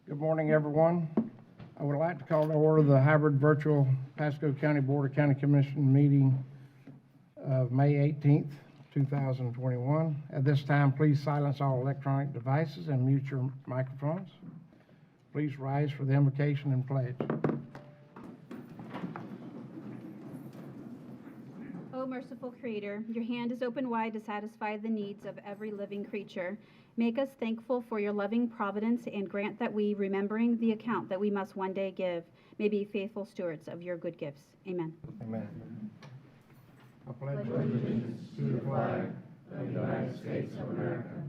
Good morning, everyone. I would like to call to order the hybrid virtual Pasco County Board of County Commission meeting of May 18th, 2021. At this time, please silence all electronic devices and mute your microphones. Please rise for the invocation and pledge. O merciful Creator, your hand is open wide to satisfy the needs of every living creature. Make us thankful for your loving providence and grant that we, remembering the account that we must one day give, may be faithful stewards of your good gifts. Amen. Amen. I pledge allegiance to the flag of the United States of America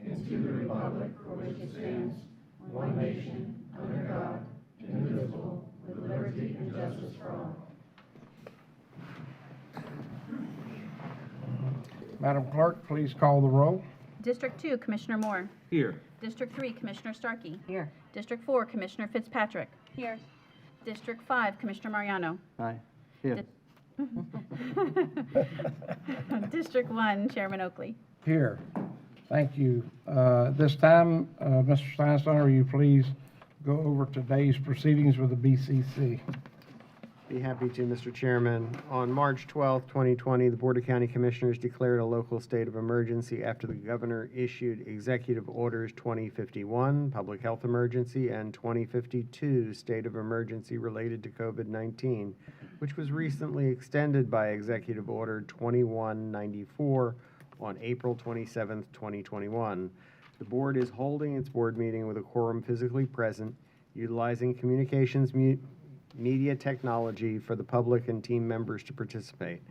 and to the republic for which it stands, one nation, under God, indivisible, with liberty and justice for all. Madam Clerk, please call the roll. District 2, Commissioner Moore. Here. District 3, Commissioner Starkey. Here. District 4, Commissioner Fitzpatrick. Here. District 5, Commissioner Mariano. Aye. Here. District 1, Chairman Oakley. Here. Thank you. This time, Mr. Steinstein, will you please go over today's proceedings with the BCC? Be happy to, Mr. Chairman. On March 12, 2020, the Board of County Commissioners declared a local state of emergency after the governor issued Executive Orders 2051, Public Health Emergency, and 2052, State of Emergency related to COVID-19, which was recently extended by Executive Order 2194 on April 27, 2021. The Board is holding its board meeting with a quorum physically present, utilizing communications media technology for the public and team members to participate.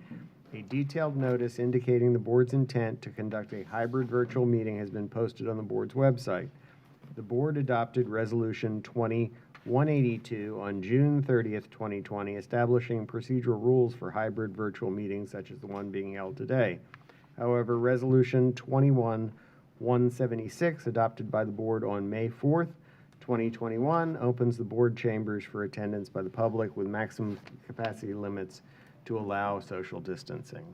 A detailed notice indicating the board's intent to conduct a hybrid virtual meeting has been posted on the board's website. The board adopted Resolution 2182 on June 30th, 2020, establishing procedural rules for hybrid virtual meetings such as the one being held today. However, Resolution 21176, adopted by the board on May 4th, 2021, opens the board chambers for attendance by the public with maximum capacity limits to allow social distancing.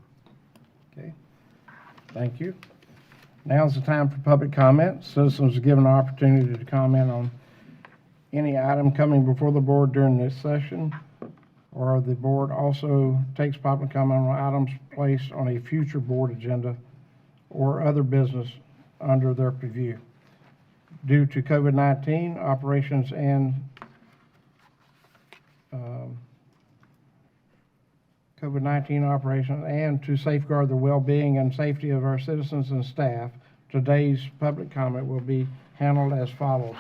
Okay. Thank you. Now is the time for public comment. Citizens are given an opportunity to comment on any item coming before the board during this session, or the board also takes public comment on items placed on a future board agenda or other business under their purview. Due to COVID-19 operations and to safeguard the well-being and safety of our citizens and staff, today's public comment will be handled as follows.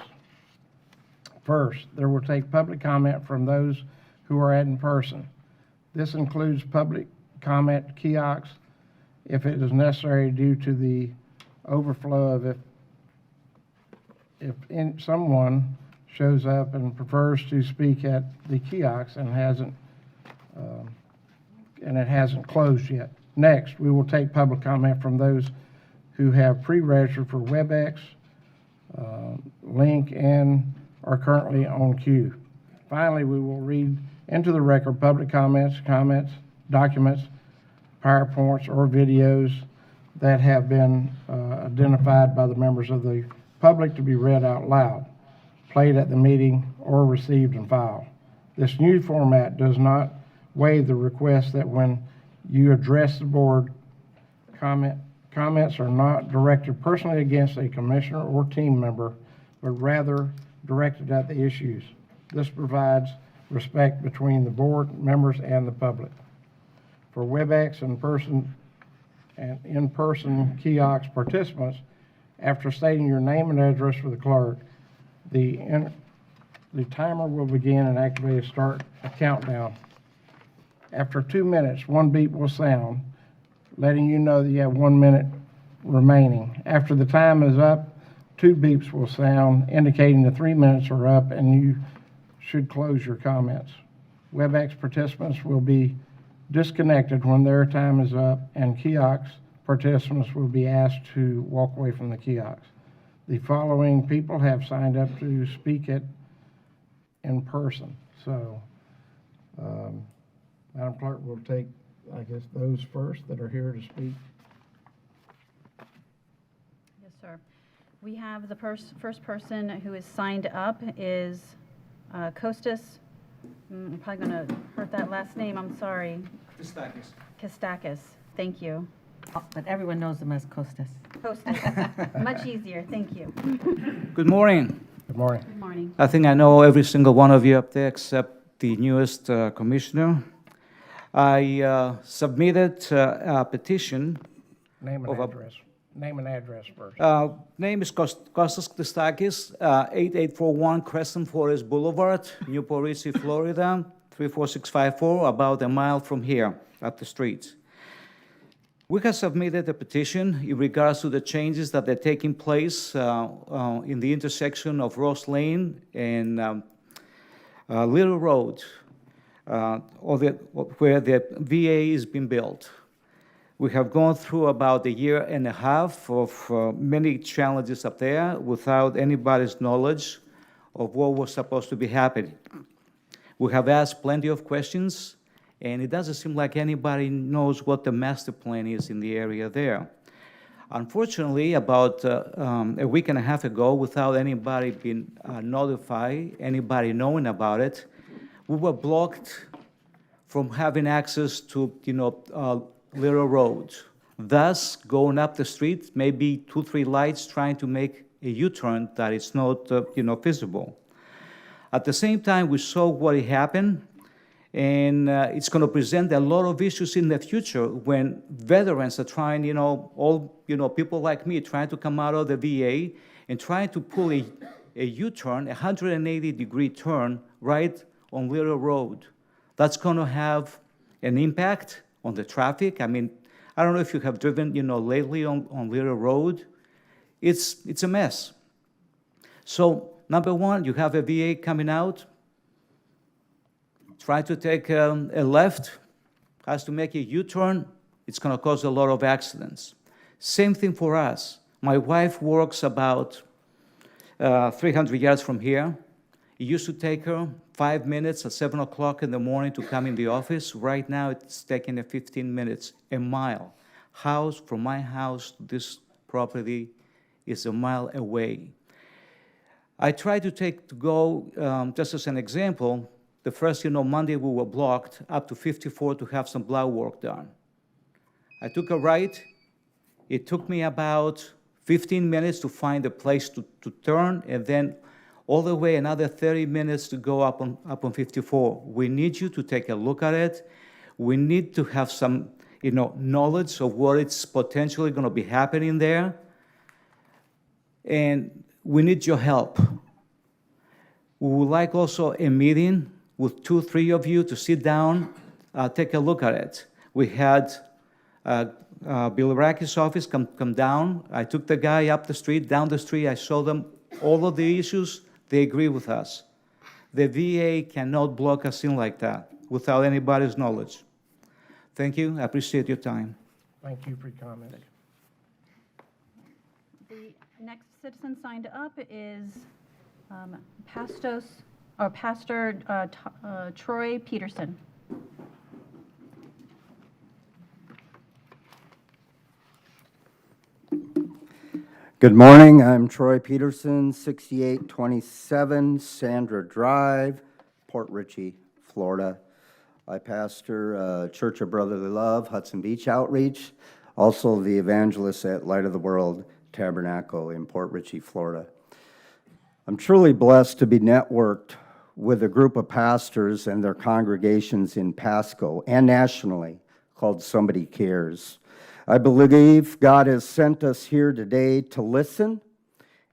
First, there will take public comment from those who are in person. This includes public comment kiosks if it is necessary due to the overflow of if someone shows up and prefers to speak at the kiosk and it hasn't closed yet. Next, we will take public comment from those who have pre-registered for WebEx link and are currently on queue. Finally, we will read into the record public comments, documents, PowerPoints, or videos that have been identified by the members of the public to be read out loud, played at the meeting, or received and filed. This new format does not waive the request that when you address the board, comments are not directed personally against a commissioner or team member, but rather directed at the issues. This provides respect between the board members and the public. For WebEx and in-person kiosk participants, after stating your name and address for the clerk, the timer will begin and activate a countdown. After 2 minutes, one beep will sound, letting you know that you have 1 minute remaining. After the time is up, 2 beeps will sound, indicating the 3 minutes are up and you should close your comments. WebEx participants will be disconnected when their time is up, and kiosk participants will be asked to walk away from the kiosk. The following people have signed up to speak in person. So, Madam Clerk will take, I guess, those first that are here to speak. Yes, sir. We have the first person who is signed up is Kostas. I'm probably going to hurt that last name. I'm sorry. Kostakis. Thank you. But everyone knows them as Costas. Kostas. Much easier. Thank you. Good morning. Good morning. Good morning. I think I know every single one of you up there except the newest commissioner. I submitted a petition. Name and Of a- address. Name and address first. Name is Kostas Christakis, 8841 Crescent Forest Boulevard, Newport Richey, Florida, 34654, about a mile from here, up the street. We have submitted a petition in regards to the changes that are taking place in the intersection of Ross Lane and Little Road, where the VA is being built. We have gone through about a year and a half of many challenges up there without anybody's knowledge of what was supposed to be happening. We have asked plenty of questions, and it doesn't seem like anybody knows what the master plan is in the area there. Unfortunately, about a week and a half ago, without anybody being notified, anybody knowing about it, we were blocked from having access to, Little Road. Thus, going up the street, maybe 2-3 lights trying to make a U-turn that is not, feasible. At the same time, we saw what happened, and it's going to present a lot of issues in the future when veterans are trying, people like me trying to come out of the VA and trying to pull a U-turn, a 180-degree turn right on Little Road. That's going to have an impact on the traffic. I mean, I don't know if you have driven, lately on Little Road. It's a mess. So, number one, you have a VA coming out, try to take a left, has to make a U-turn. It's going to cause a lot of accidents. Same thing for us. My wife works about 300 yards from here. It used to take her 5 minutes at 7 o'clock in the morning to come in the office. Right now, it's taking her 15 minutes, a mile. From my house to this property is a mile away. I tried to go, just as an example, the first, Monday we were blocked up to 54 to have some blood work done. I took a right. It took me about 15 minutes to find a place to turn, and then all the way another 30 minutes to go up on 54. We need you to take a look at it. We need to have some, knowledge of what it's potentially going to be happening there. And we need your help. We would like also a meeting with 2-3 of you to sit down, take a look at it. We had Bill Rackey's office come down. I took the guy up the street, down the street. I showed them all of the issues. They agree with us. The VA cannot block us in like that without anybody's knowledge. Thank you. I appreciate your time. Thank you for your comment. The next citizen signed up is Pastor Troy Peterson. Good morning, I'm Troy Peterson, 6827 Sandra Drive, Port Richey, Florida. I pastor Church of Brotherly Love, Hudson Beach Outreach, also the evangelist at Light of the World Tabernacle in Port Richey, Florida. I'm truly blessed to be networked with a group of pastors and their congregations in Pasco and nationally called Somebody Cares. I believe God has sent us here today to listen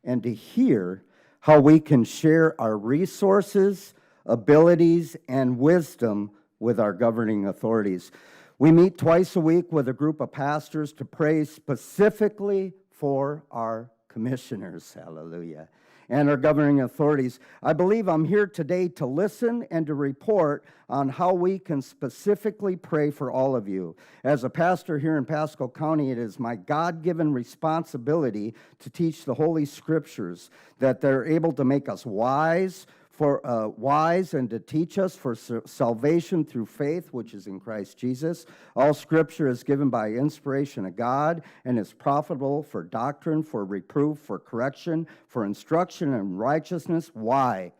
and to hear how we can share our resources, abilities, and wisdom with our governing authorities. We meet twice a week with a group of pastors to pray specifically for our commissioners, hallelujah, and our governing authorities. I believe I'm here today to listen and to report on how we can specifically pray for all of you. As a pastor here in Pasco County, it is my God-given responsibility to teach the Holy Scriptures, that they're able to make us wise wise and to teach us for salvation through faith, which is in Christ Jesus. All Scripture is given by inspiration of God and is profitable for doctrine, for reproof, for correction, for instruction in righteousness. Why?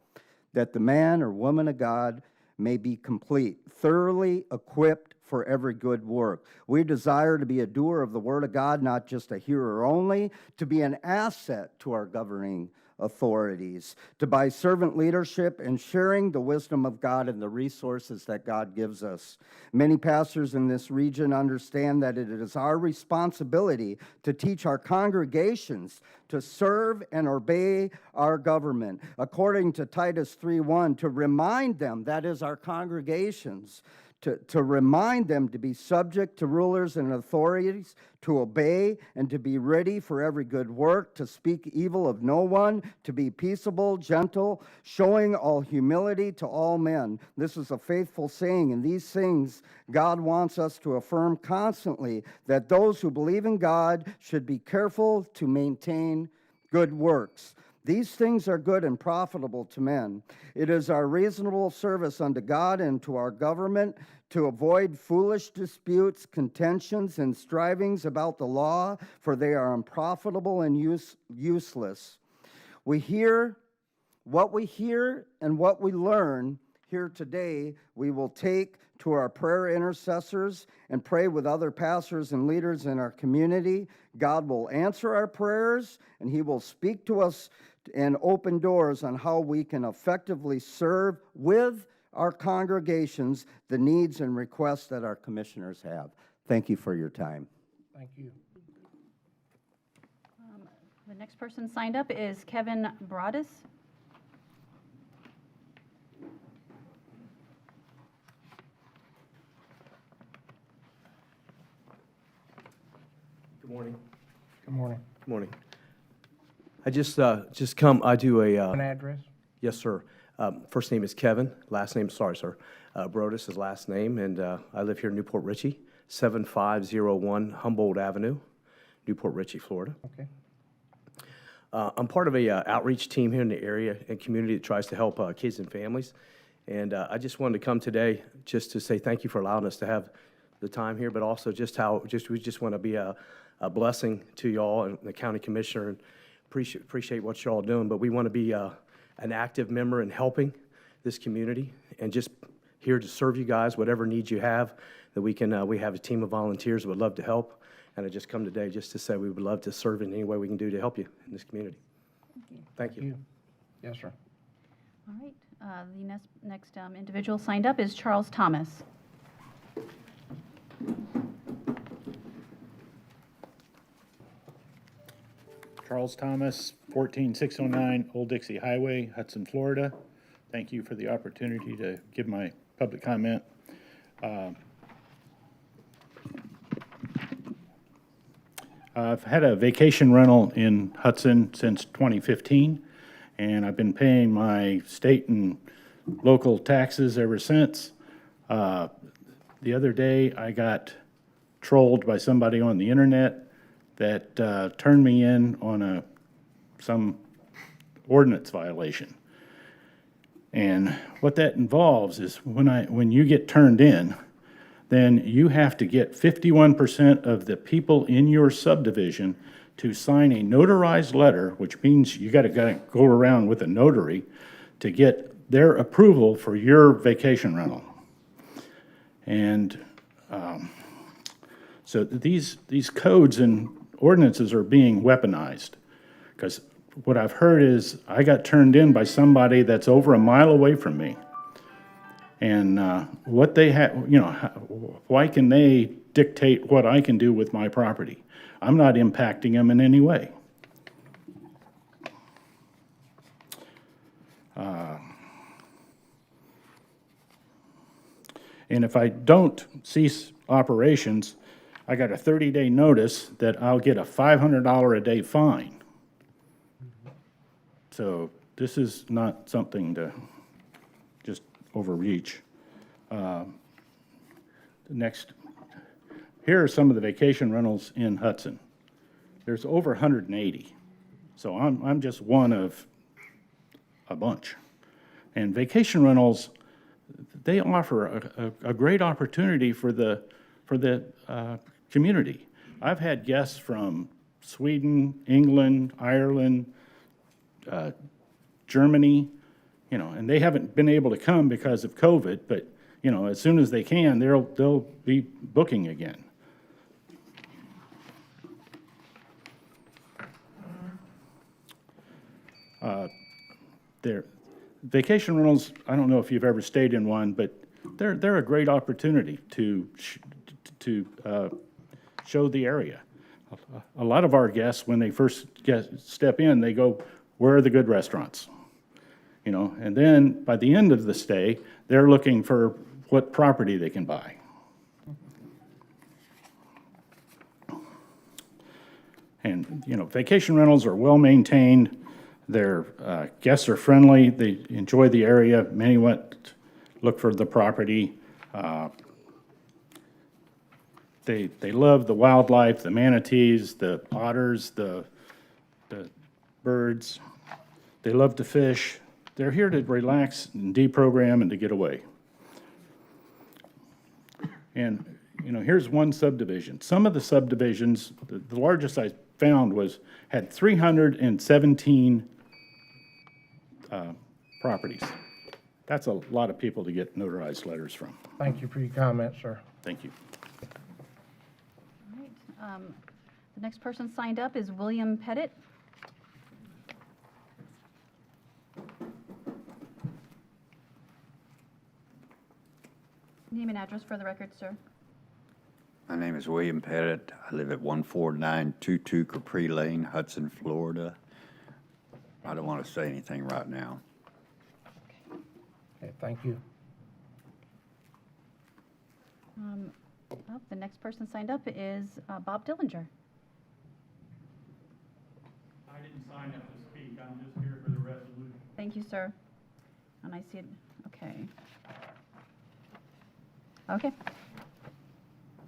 That the man or woman of God may be complete, thoroughly equipped for every good work. We desire to be a doer of the Word of God, not just a hearer only, to be an asset to our governing authorities, to by servant leadership and sharing the wisdom of God and the resources that God gives us. Many pastors in this region understand that it is our responsibility to teach our congregations to serve and obey our government. According to Titus 3:1, to remind them, that is our congregations, to remind them to be subject to rulers and authorities, to obey and to be ready for every good work, to speak evil of no one, to be peaceable, gentle, showing all humility to all men. This is a faithful saying, and these things God wants us to affirm constantly, that those who believe in God should be careful to maintain good works. These things are good and profitable to men. It is our reasonable service unto God and to our government to avoid foolish disputes, contentions, and strivings about the law, for they are unprofitable and useless. What we hear and what we learn here today, we will take to our prayer intercessors and pray with other pastors and leaders in our community. God will answer our prayers, and He will speak to us and open doors on how we can effectively serve with our congregations the needs and requests that our commissioners have. Thank you for your time. Thank you. The next person signed up is Kevin Broadus. Good morning. Good morning. Good morning. I just come, I do An address? yes, sir. First name is Kevin, last name, sorry, sir. Brodus is last name, and I live here in Newport Richey, 7501 Humboldt Avenue, Newport Richey, Florida. Okay. I'm part of a outreach team here in the area and community that tries to help kids and families. And I just wanted to come today just to say thank you for allowing us to have the time here, but also we just want to be a blessing to y'all and the county commissioner, and appreciate what y'all doing. But we want to be an active member in helping this community and just here to serve you guys, whatever needs you have, that we can, we have a team of volunteers that would love to help. And I just come today just to say we would love to serve in any way we can do to help you in this community. Thank you. Yes, sir. All right. The next individual signed up is Charles Thomas. Charles Thomas, 14609 Old Dixie Highway, Hudson, Florida. Thank you for the opportunity to give my public comment. I've had a vacation rental in Hudson since 2015, and I've been paying my state and local taxes ever since. The other day, I got trolled by somebody on the internet that turned me in on some ordinance violation. And what that involves is when you get turned in, then you have to get 51% of the people in your subdivision to sign a notarized letter, which means you gotta go around with a notary to get their approval for your vacation rental. And so these codes and ordinances are being weaponized, because what I've heard is I got turned in by somebody that's over a mile away from me. And what they have, why can they dictate what I can do with my property? I'm not impacting them in any way. And if I don't cease operations, I got a 30-day notice that I'll get a $500 a day fine. So this is not something to just overreach. Here are some of the vacation rentals in Hudson. There's over 180. So I'm just one of a bunch. And vacation rentals, they offer a great opportunity for the community. I've had guests from Sweden, England, Ireland, Germany, and they haven't been able to come because of COVID, but, as soon as they can, they'll be booking again. Vacation rentals, I don't know if you've ever stayed in one, but they're a great opportunity to show the area. A lot of our guests, when they first step in, they go, where are the good restaurants? And then by the end of the stay, they're looking for what property they can buy. And, vacation rentals are well-maintained. Their guests are friendly. They enjoy the area. Many look for the property. They love the wildlife, the manatees, the otters, the birds. They love to fish. They're here to relax and deprogram and to get away. And, here's one subdivision. Some of the subdivisions, the largest I found had 317 properties. That's a lot of people to get notarized letters from. Thank you for your comment, sir. Thank you. All right. The next person signed up is William Pettit. Name and address for the record, sir. My name is William Pettit. I live at 14922 Capri Lane, Hudson, Florida. I don't want to say anything right now. Okay, thank you. The next person signed up is Bob Dillinger. I didn't sign up to speak. I'm just here for the resolution. Thank you, sir. And I see it, okay. Okay.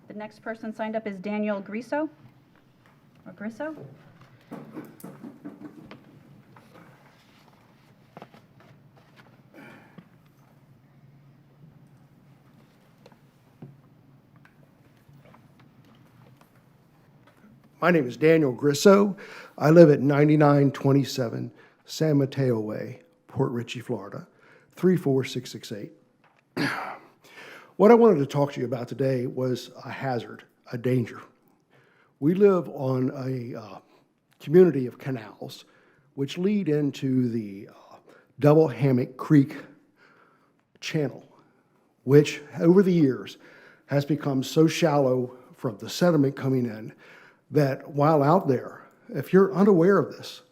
The next person signed up is Daniel Grisso, or Grisso. My name is Daniel Grisso. I live at 9927 San Mateo Way, Port Richey, Florida, 34668. What I wanted to talk to you about today was a hazard, a danger. We live on a community of canals which lead into the Double Hammock Creek channel, which over the years has become so shallow from the sediment coming in that while out there, if you're unaware of this,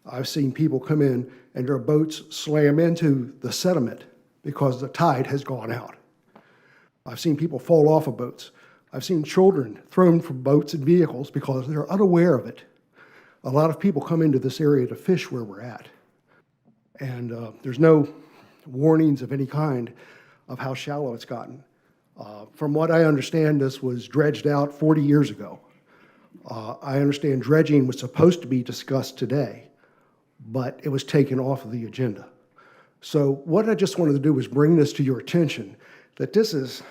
I've seen people come in and their boats slam into the sediment because the tide has gone out. I've seen people fall off of boats. I've seen children thrown from boats and vehicles because they're unaware of it. A lot of people come into this area to fish where we're at. And there's no warnings of any kind of how shallow it's gotten. From what I understand, this was dredged out 40 years ago. I understand dredging was supposed to be discussed today, but it was taken off of the agenda. So what I just wanted to do was bring this to your attention, that this is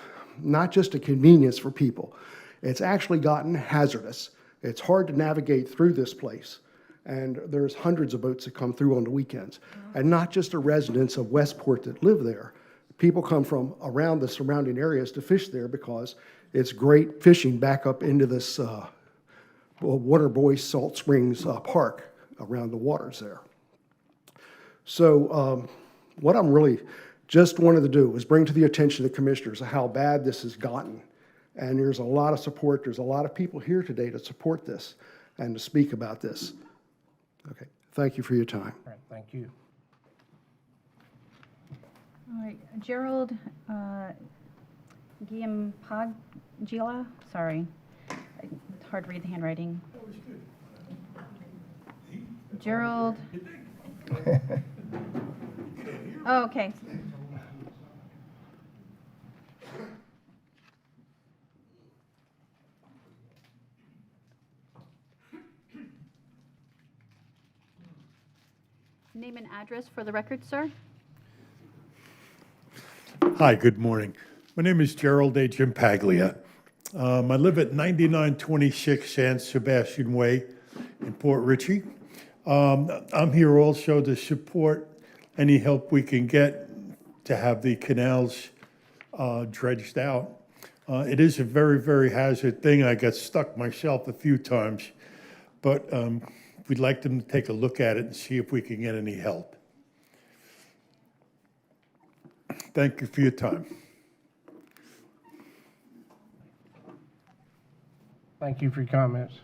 not just a convenience for people. It's actually gotten hazardous. It's hard to navigate through this place. And there's hundreds of boats that come through on the weekends. And not just the residents of Westport that live there. People come from around the surrounding areas to fish there because it's great fishing back up into this Waterboy Salt Springs Park around the waters there. So what I'm really just wanted to do was bring to the attention of the commissioners how bad this has gotten. And there's a lot of support. There's a lot of people here today to support this and to speak about this. Okay, thank you for your time. All right, thank you. All right, Gerald Giampaglia, sorry. It's hard to read the handwriting. Gerald. Oh, okay. Name and address for the record, sir. Hi, good morning. My name is Gerald A. Gimpaglia. I live at 9926 San Sebastian Way in Port Richey. I'm here also to support any help we can get to have the canals dredged out. It is a very, very hazard thing. I got stuck myself a few times, but we'd like them to take a look at it and see if we can get any help. Thank you for your time. Thank you for your comments.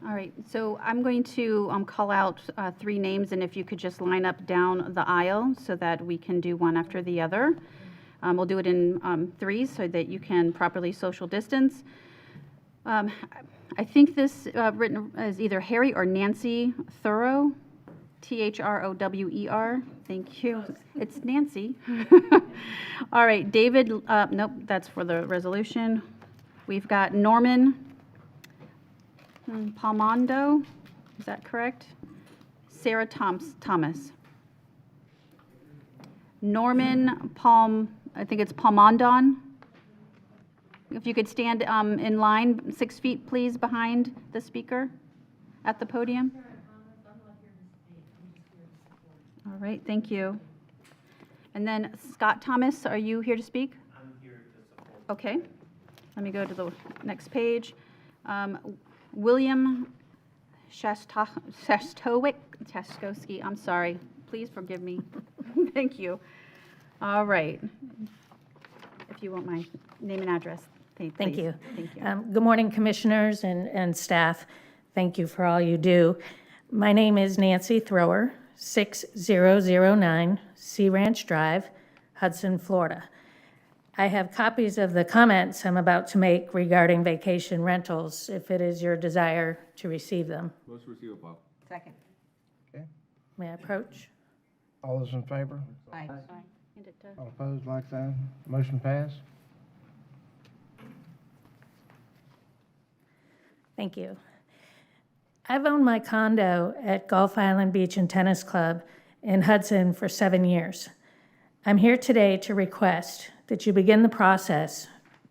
All right, so I'm going to call out 3 names, and if you could just line up down the aisle so that we can do one after the other. We'll do it in threes so that you can properly social distance. I think this written as either Harry or Nancy Thorower, Thrower. Thank you. It's Nancy. All right, David, nope, that's for the resolution. We've got Norman Palmondo, is that correct? Sarah Thomas. Norman I think it's Palmondon. If you could stand in line 6 feet, please, behind the speaker at the podium. All right, thank you. And then Scott Thomas, are you here to speak? I'm here to support. Okay, let me go to the next page. William Shastowski, I'm sorry. Please forgive me. Thank you. All right. If you want my name and address, please. Thank you. Thank you. Good morning, commissioners and staff. Thank you for all you do. My name is Nancy Thrower, 6009 Sea Ranch Drive, Hudson, Florida. I have copies of the comments I'm about to make regarding vacation rentals, if it is your desire to receive them. Most receivable. Second. May I approach? All those in favor? Aye. Hand it to- All opposed, like sign. Motion passed. Thank you. I've owned my condo at Gulf Island Beach and Tennis Club in Hudson for 7 years. I'm here today to request that you begin the process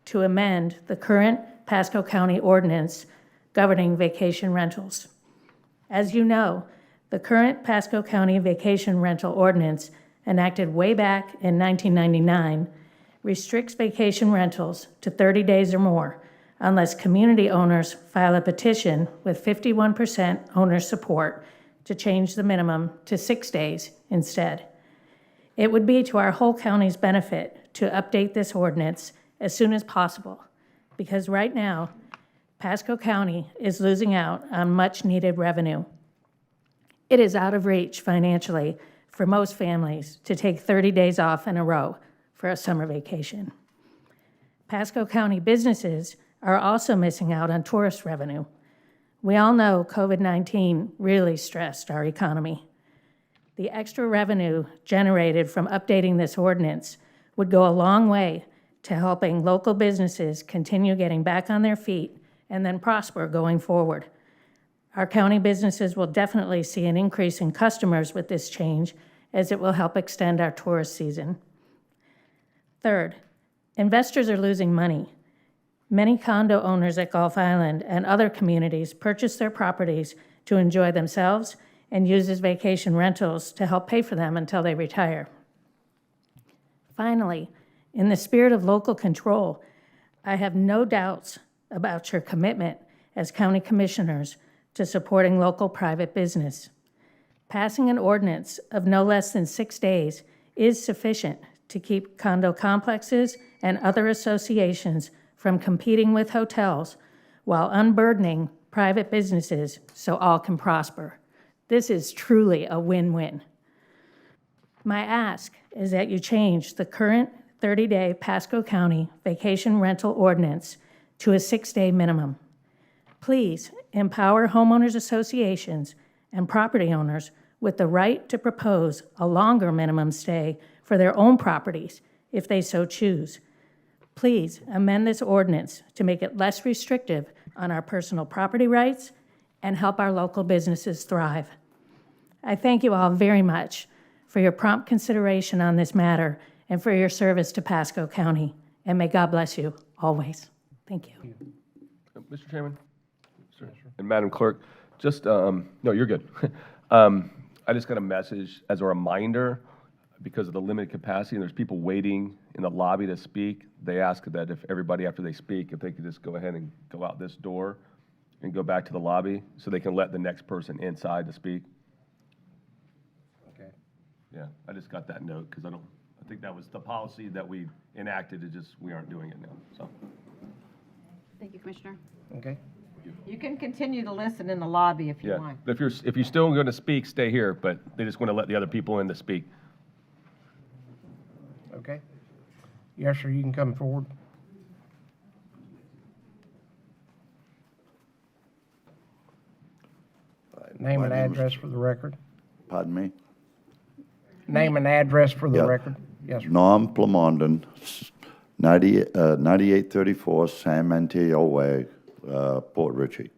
to amend the current Pasco County ordinance governing vacation rentals. As you know, the current Pasco County vacation rental ordinance, enacted way back in 1999, restricts vacation rentals to 30 days or more unless community owners file a petition with 51% owner support to change the minimum to 6 days instead. It would be to our whole county's benefit to update this ordinance as soon as possible, because right now, Pasco County is losing out on much-needed revenue. It is out of reach financially for most families to take 30 days off in a row for a summer vacation. Pasco County businesses are also missing out on tourist revenue. We all know COVID-19 really stressed our economy. The extra revenue generated from updating this ordinance would go a long way to helping local businesses continue getting back on their feet and then prosper going forward. Our county businesses will definitely see an increase in customers with this change, as it will help extend our tourist season. Third, investors are losing money. Many condo owners at Gulf Island and other communities purchase their properties to enjoy themselves and use as vacation rentals to help pay for them until they retire. Finally, in the spirit of local control, I have no doubts about your commitment as county commissioners to supporting local private business. Passing an ordinance of no less than 6 days is sufficient to keep condo complexes and other associations from competing with hotels while unburdening private businesses so all can prosper. This is truly a win-win. My ask is that you change the current 30-day Pasco County vacation rental ordinance to a 6-day minimum. Please empower homeowners associations and property owners with the right to propose a longer minimum stay for their own properties if they so choose. Please amend this ordinance to make it less restrictive on our personal property rights and help our local businesses thrive. I thank you all very much for your prompt consideration on this matter and for your service to Pasco County. And may God bless you always. Thank you. Mr. Chairman? And Madam Clerk, just, no, you're good. I just got a message as a reminder, because of the limited capacity, and there's people waiting in the lobby to speak. They ask that if everybody, after they speak, if they could just go ahead and go out this door and go back to the lobby so they can let the next person inside to speak. Okay. Yeah, I just got that note, because I think that was the policy that we enacted, it just, we aren't doing it now, so. Thank you, Commissioner. Okay. You can continue to listen in the lobby if you Yeah, want. if you're still going to speak, stay here, but they just want to let the other people in to speak. Okay. Yes, sir, you can come forward. Name and address for the record. Pardon me? Name and address for the Yeah. record. Yes, sir. Norm Plamondon, 9834 San Mateo Way, Port Richey.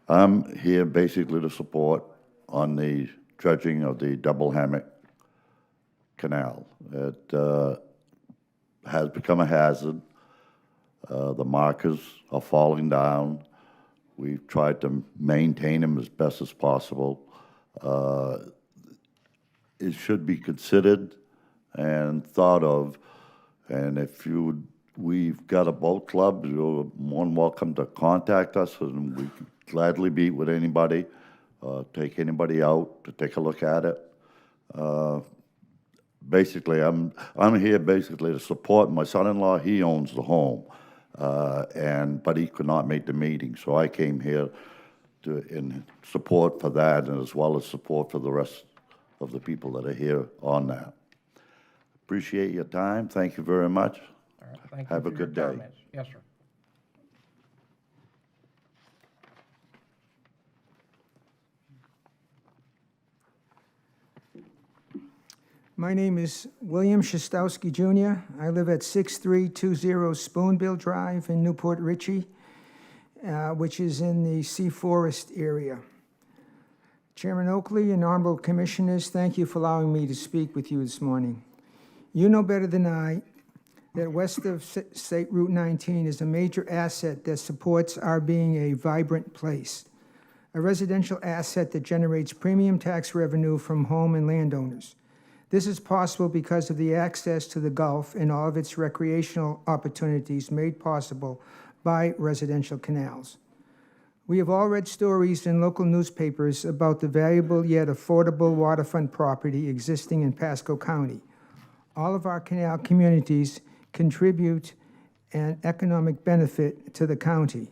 I'm here basically to support on the dredging of the Double Hammock Canal. It has become a hazard. The markers are falling down. We've tried to maintain them as best as possible. It should be considered and thought of, and if you, we've got a boat club, you're more than welcome to contact us, and we can gladly meet with anybody, take anybody out to take a look at it. Basically, I'm here basically to support my son-in-law. He owns the home, but he could not make the meeting, so I came here in support for that, and as well as support for the rest of the people that are here on that. Appreciate your time. Thank you very much. All right, thank you Have a for your good day. comments. Yes, sir. My name is William Shostowski Jr. I live at 6320 Spoonbill Drive in Newport Richey, which is in the Sea Forest area. Chairman Oakley and honorable commissioners, thank you for allowing me to speak with you this morning. You know better than I that west of State Route 19 is a major asset that supports our being a vibrant place, a residential asset that generates premium tax revenue from home and landowners. This is possible because of the access to the Gulf and all of its recreational opportunities made possible by residential canals. We have all read stories in local newspapers about the valuable yet affordable waterfront property existing in Pasco County. All of our canal communities contribute an economic benefit to the county.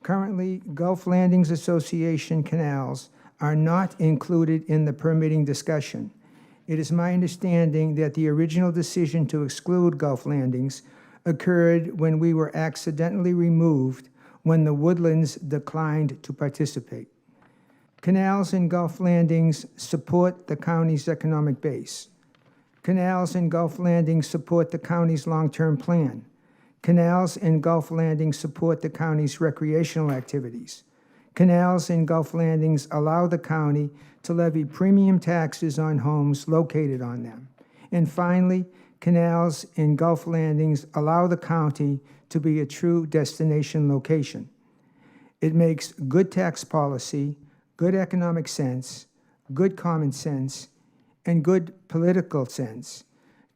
Currently, Gulf Landings Association canals are not included in the permitting discussion. It is my understanding that the original decision to exclude Gulf Landings occurred when we were accidentally removed when the Woodlands declined to participate. Canals and Gulf Landings support the county's economic base. Canals and Gulf Landings support the county's long-term plan. Canals and Gulf Landings support the county's recreational activities. Canals and Gulf Landings allow the county to levy premium taxes on homes located on them. And finally, canals and Gulf Landings allow the county to be a true destination location. It makes good tax policy, good economic sense, good common sense, and good political sense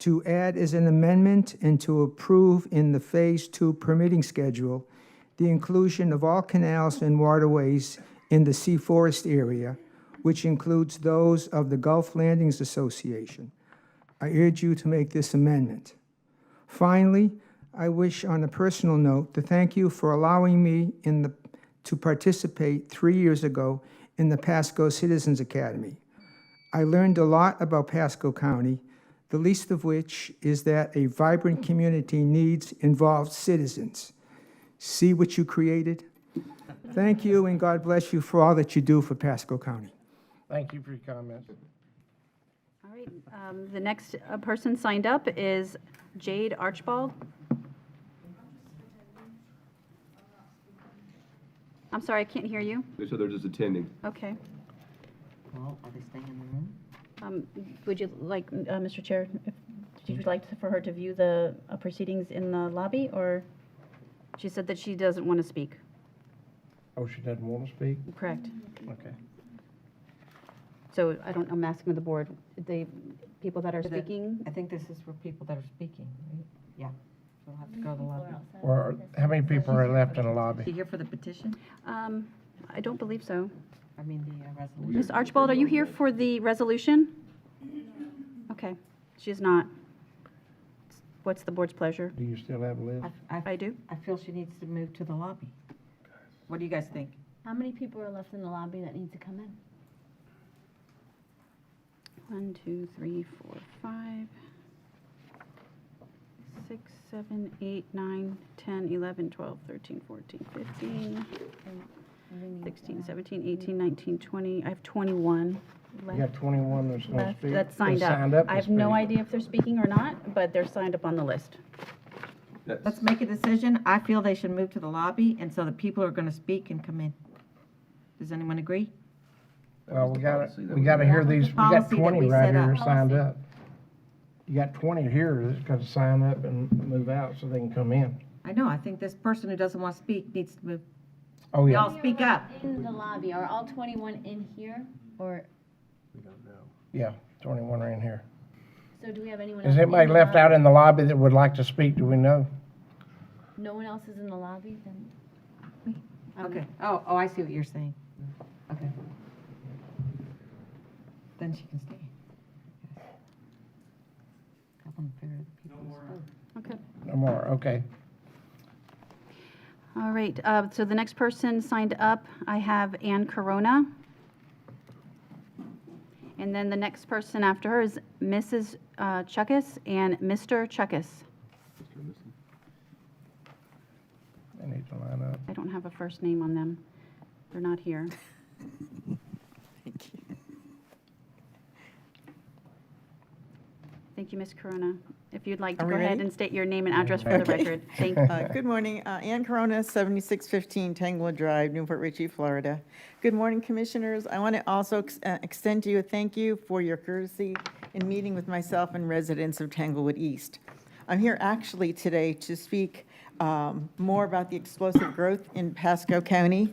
to add as an amendment and to approve in the Phase 2 permitting schedule the inclusion of all canals and waterways in the Sea Forest area, which includes those of the Gulf Landings Association. I urge you to make this amendment. Finally, I wish on a personal note to thank you for allowing me to participate 3 years ago in the Pasco Citizens Academy. I learned a lot about Pasco County, the least of which is that a vibrant community needs involved citizens. See what you created? Thank you, and God bless you for all that you do for Pasco County. Thank you for your comments. All right, the next person signed up is Jade Archibald. I'm sorry, I can't hear you. They said they're just attending. Okay. Well, are they staying in the room? Would you like, Mr. Chair, would you like for her to view the proceedings in the lobby, or she said that she doesn't want to speak? Oh, she doesn't want to speak? Correct. Okay. So I'm asking the board, the people that are speaking, I think this is for people that are speaking, right? Yeah. So we'll have to go to the lobby. Or how many people are left in the Is he lobby? here for the petition? I don't believe so. I mean, the resolution? Ms. Archibald, are you here for the resolution? Okay, she's not. What's the board's pleasure? Do you still have a list? I do. I feel she needs to move to the lobby. What do you guys think? How many people are left in the lobby that need to come in? 1, 2, 3, 4, 5, 6, 7, 8, 9, 10, 11, 12, 13, 14, 15, 16, 17, 18, 19, 20. I have 21 You left. got 21 that's going to left speak? that's signed They up. to I have no speak. idea if they're speaking or not, but they're signed up on the list. Let's make a decision. I feel they should move to the lobby, and so the people who are going to speak can come in. Does anyone agree? Well, we gotta hear these, we got policy that 20 we right set here up. signed up. You got 20 here that's got to sign up and move out so they can come in. I know, I think this person who doesn't want to speak needs to move. Oh, yeah. Y'all speak up. In the lobby, are all 21 in here, or, Yeah, 21 are in here. so do we have anyone else? Is anybody in the left out lobby? in the lobby that would like to speak? Do we know? No one else is in the lobby, then? Okay. Oh, I see what you're saying. Okay. Then she can stay. I want to figure the people who spoke. Okay. No more, okay. All right, so the next person signed up, I have Ann Corona. And then the next person after her is Mrs. Chuckus and Mr. Chuckus. They need to line up. I don't have a first name on them. They're not here. Thank you, Ms. Corona. If you'd like to Are we go ahead ready? and state your name and address for the Okay. record. Thank you. Good morning, Ann Corona, 7615 Tanglewood Drive, Newport Richey, Florida. Good morning, Commissioners. I want to also extend to you a thank you for your courtesy in meeting with myself and residents of Tanglewood East. I'm here actually today to speak more about the explosive growth in Pasco County,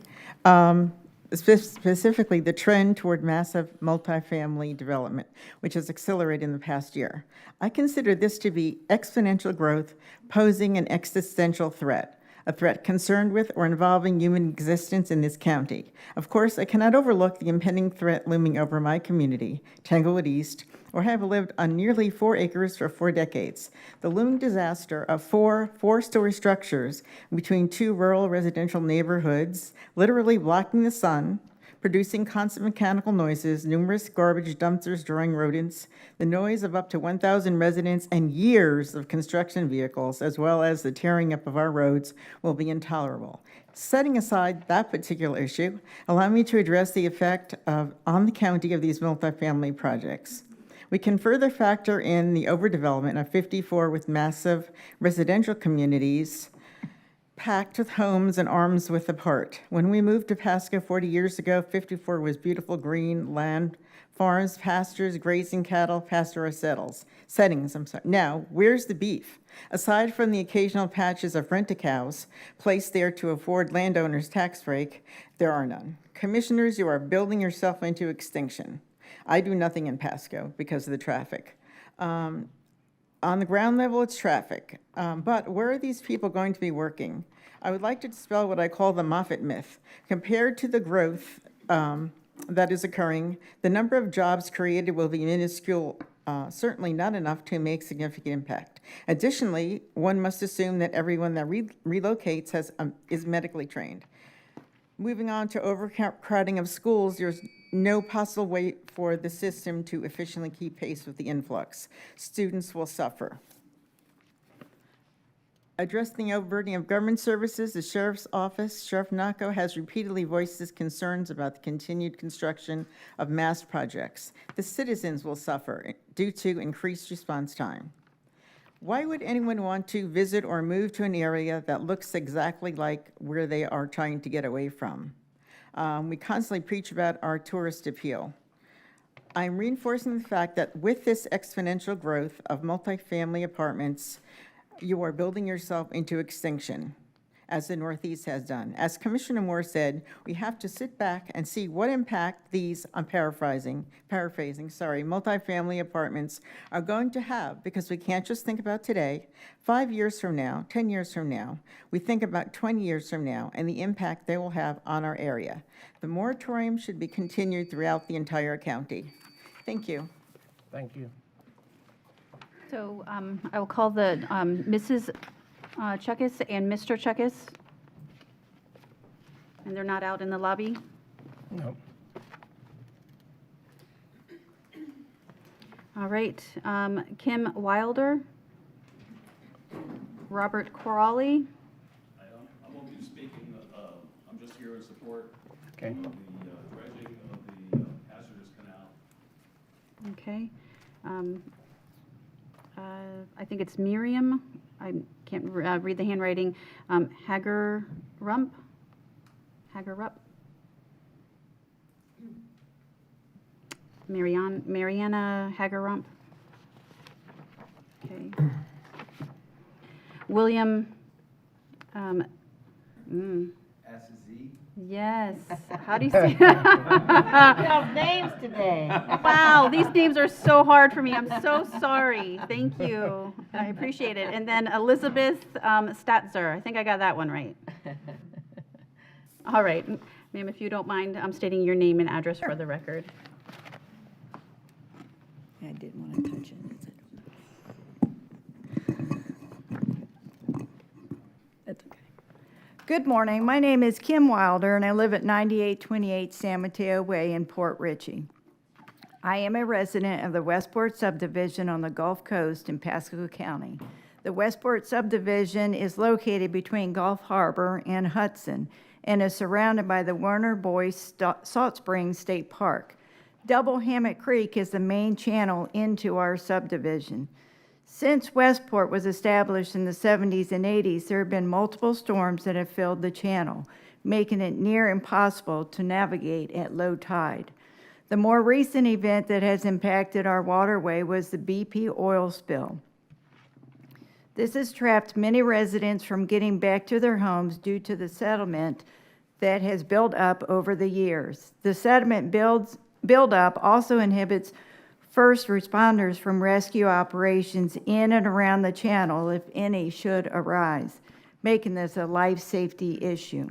specifically the trend toward massive multifamily development, which has accelerated in the past year. I consider this to be exponential growth posing an existential threat, a threat concerned with or involving human existence in this county. Of course, I cannot overlook the impending threat looming over my community, Tanglewood East, where I have lived on nearly 4 acres for 4 decades. The looming disaster of 4 four-story structures between 2 rural residential neighborhoods, literally blocking the sun, producing constant mechanical noises, numerous garbage dumpsters drawing rodents, the noise of up to 1,000 residents, and years of construction vehicles, as well as the tearing up of our roads, will be intolerable. Setting aside that particular issue, allow me to address the effect on the county of these multifamily projects. We can further factor in the overdevelopment of 54 with massive residential communities packed with homes and arms width apart. When we moved to Pasco 40 years ago, 54 was beautiful green land, farms, pastures, grazing cattle, pastoral settings. Now, where's the beef? Aside from the occasional patches of rent-a-cows placed there to afford landowners tax break, there are none. Commissioners, you are building yourself into extinction. I do nothing in Pasco because of the traffic. On the ground level, it's traffic. But where are these people going to be working? I would like to dispel what I call the Moffett myth. Compared to the growth that is occurring, the number of jobs created will be minuscule, certainly not enough to make significant impact. Additionally, one must assume that everyone that relocates is medically trained. Moving on to overcrowding of schools, there's no possible way for the system to efficiently keep pace with the influx. Students will suffer. Addressing the overburdening of government services, the Sheriff's Office, Sheriff Naco has repeatedly voiced his concerns about the continued construction of mass projects. The citizens will suffer due to increased response time. Why would anyone want to visit or move to an area that looks exactly like where they are trying to get away from? We constantly preach about our tourist appeal. I'm reinforcing the fact that with this exponential growth of multifamily apartments, you are building yourself into extinction, as the Northeast has done. As Commissioner Moore said, we have to sit back and see what impact these, I'm paraphrasing, multifamily apartments are going to have, because we can't just think about today. 5 years from now, 10 years from now, we think about 20 years from now and the impact they will have on our area. The moratorium should be continued throughout the entire county. Thank you. Thank you. So I will call the Mrs. Chuckis and Mr. Chuckis. And they're not out in the lobby? No. All right. Kim Wilder. Robert Crawley. I won't be speaking, I'm just here in support Okay. of the dredging of the hazardous canal. Okay. I think it's Miriam. I can't read the handwriting. Hager-Rump. Mariana Hager-Rump. Okay. William. S-Z? Yes. How do you say? Names today. Wow, these names are so hard for me. I'm so sorry. Thank you. I appreciate it. And then Elizabeth Statzer. I think I got that one right. All right. Ma'am, if you don't mind, I'm stating your name and address for the record. I didn't want to touch it. That's okay. Good morning. My name is Kim Wilder, and I live at 9828 San Mateo Way in Port Richey. I am a resident of the Westport subdivision on the Gulf Coast in Pasco County. The Westport subdivision is located between Gulf Harbor and Hudson and is surrounded by the Werner Boyce Salt Springs State Park. Double Hammock Creek is the main channel into our subdivision. Since Westport was established in the 70s and 80s, there have been multiple storms that have filled the channel, making it near impossible to navigate at low tide. The more recent event that has impacted our waterway was the BP oil spill. This has trapped many residents from getting back to their homes due to the sediment that has built up over the years. The sediment buildup also inhibits first responders from rescue operations in and around the channel, if any should arise, making this a life safety issue.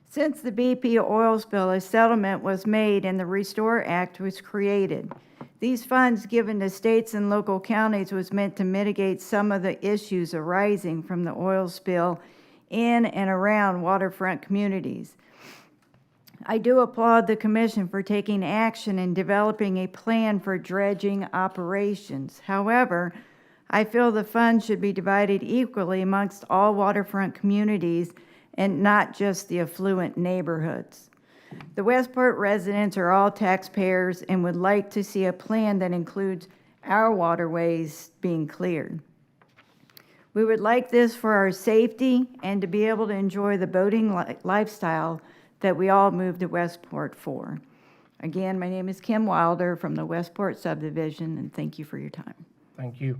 Since the BP oil spill, a settlement was made and the Restore Act was created. These funds given to states and local counties was meant to mitigate some of the issues arising from the oil spill in and around waterfront communities. I do applaud the Commission for taking action and developing a plan for dredging operations. However, I feel the funds should be divided equally amongst all waterfront communities and not just the affluent neighborhoods. The Westport residents are all taxpayers and would like to see a plan that includes our waterways being cleared. We would like this for our safety and to be able to enjoy the boating lifestyle that we all moved to Westport for. Again, my name is Kim Wilder from the Westport subdivision, and thank you for your time. Thank you.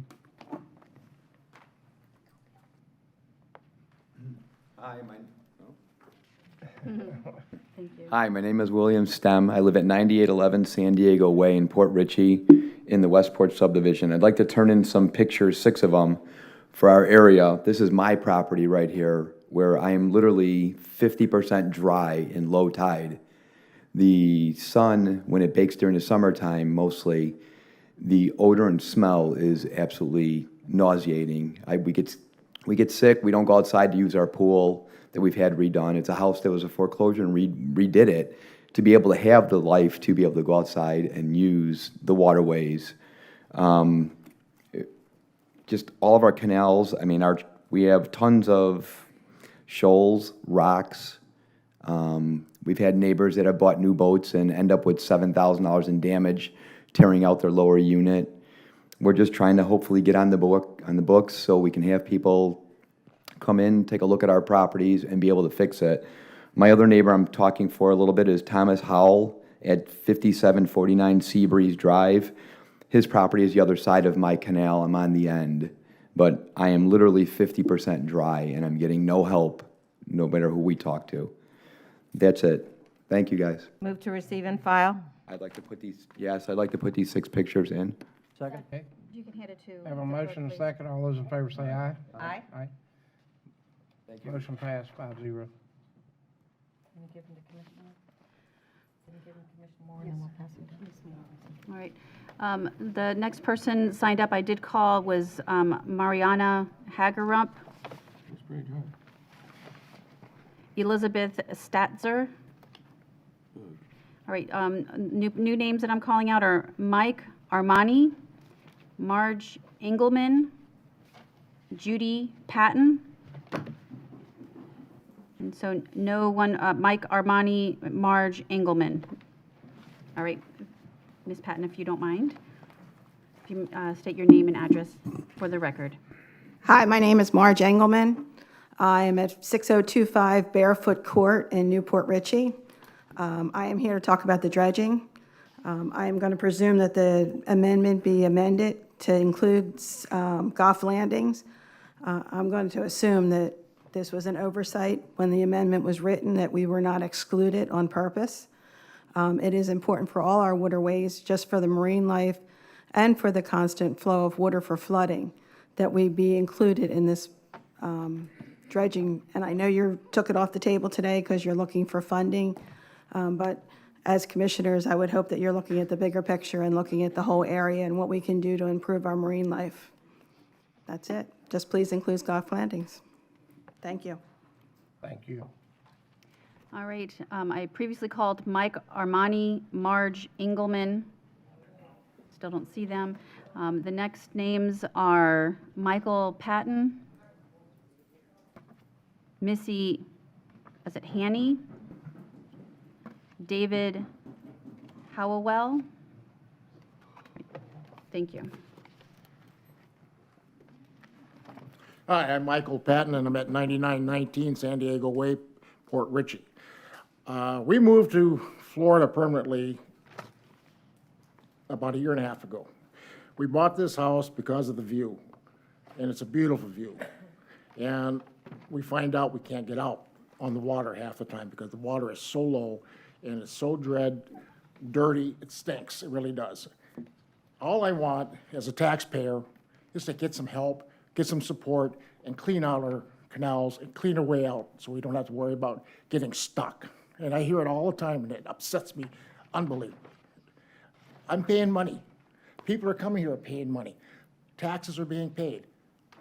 Hi, my name is William Stem. I live at 9811 San Diego Way in Port Richey in the Westport subdivision. I'd like to turn in some pictures, 6 of them, for our area. This is my property right here, where I am literally 50% dry in low tide. The sun, when it bakes during the summertime mostly, the odor and smell is absolutely nauseating. We get sick, we don't go outside to use our pool that we've had redone. It's a house that was a foreclosure and redid it to be able to have the life to be able to go outside and use the waterways. Just all of our canals, I mean, we have tons of shoals, rocks. We've had neighbors that have bought new boats and end up with $7,000 in damage, tearing out their lower unit. We're just trying to hopefully get on the books so we can have people come in, take a look at our properties, and be able to fix it. My other neighbor I'm talking for a little bit is Thomas Howell at 5749 Seabreeze Drive. His property is the other side of my canal. I'm on the end. But I am literally 50% dry, and I'm getting no help, no matter who we talk to. That's it. Thank you, guys. Move to receive and file. I'd like to put these 6 pictures in. Second. Okay. You can hand it to. Have a Mr. motion and a Clerk, second. All those in favor say aye. Aye. Aye. Thank you. Motion passed 5-0. Can you give them to Commissioner? Can you give them to Commissioner Moore, and then we'll pass them down? All right. The next person signed up, I did call, was Mariana Hagerump, That's pretty good. Elizabeth Statzer. All right, new names that I'm calling out are Mike Armani, Marge Engelman, Judy Patton. And so no one, Mike Armani, Marge Engelman. All right, Ms. Patton, if you don't mind, if you state your name and address for the record. Hi, my name is Marge Engelman. I am at 6025 Barefoot Court in Newport Richey. I am here to talk about the dredging. I am going to presume that the amendment be amended to include Goff landings. I'm going to assume that this was an oversight when the amendment was written, that we were not excluded on purpose. It is important for all our waterways, just for the marine life and for the constant flow of water for flooding, that we be included in this dredging. And I know you took it off the table today because you're looking for funding, but as commissioners, I would hope that you're looking at the bigger picture and looking at the whole area and what we can do to improve our marine life. That's it. Just please include Goff landings. Thank you. Thank you. All right, I previously called Mike Armani, Marge Engelman. Still don't see them. The next names are Michael Patton, Missy, is it Hanny? David Howell. Thank you. Hi, I'm Michael Patton, and I'm at 9919 San Diego Way, Port Richey. We moved to Florida permanently about 1.5 years ago. We bought this house because of the view, and it's a beautiful view. And we find out we can't get out on the water half the time because the water is so low and it's so dirty, it stinks, it really does. All I want as a taxpayer is to get some help, get some support, and clean out our canals and clean our way out so we don't have to worry about getting stuck. And I hear it all the time, and it upsets me unbelievably. I'm paying money. People are coming here paying money. Taxes are being paid.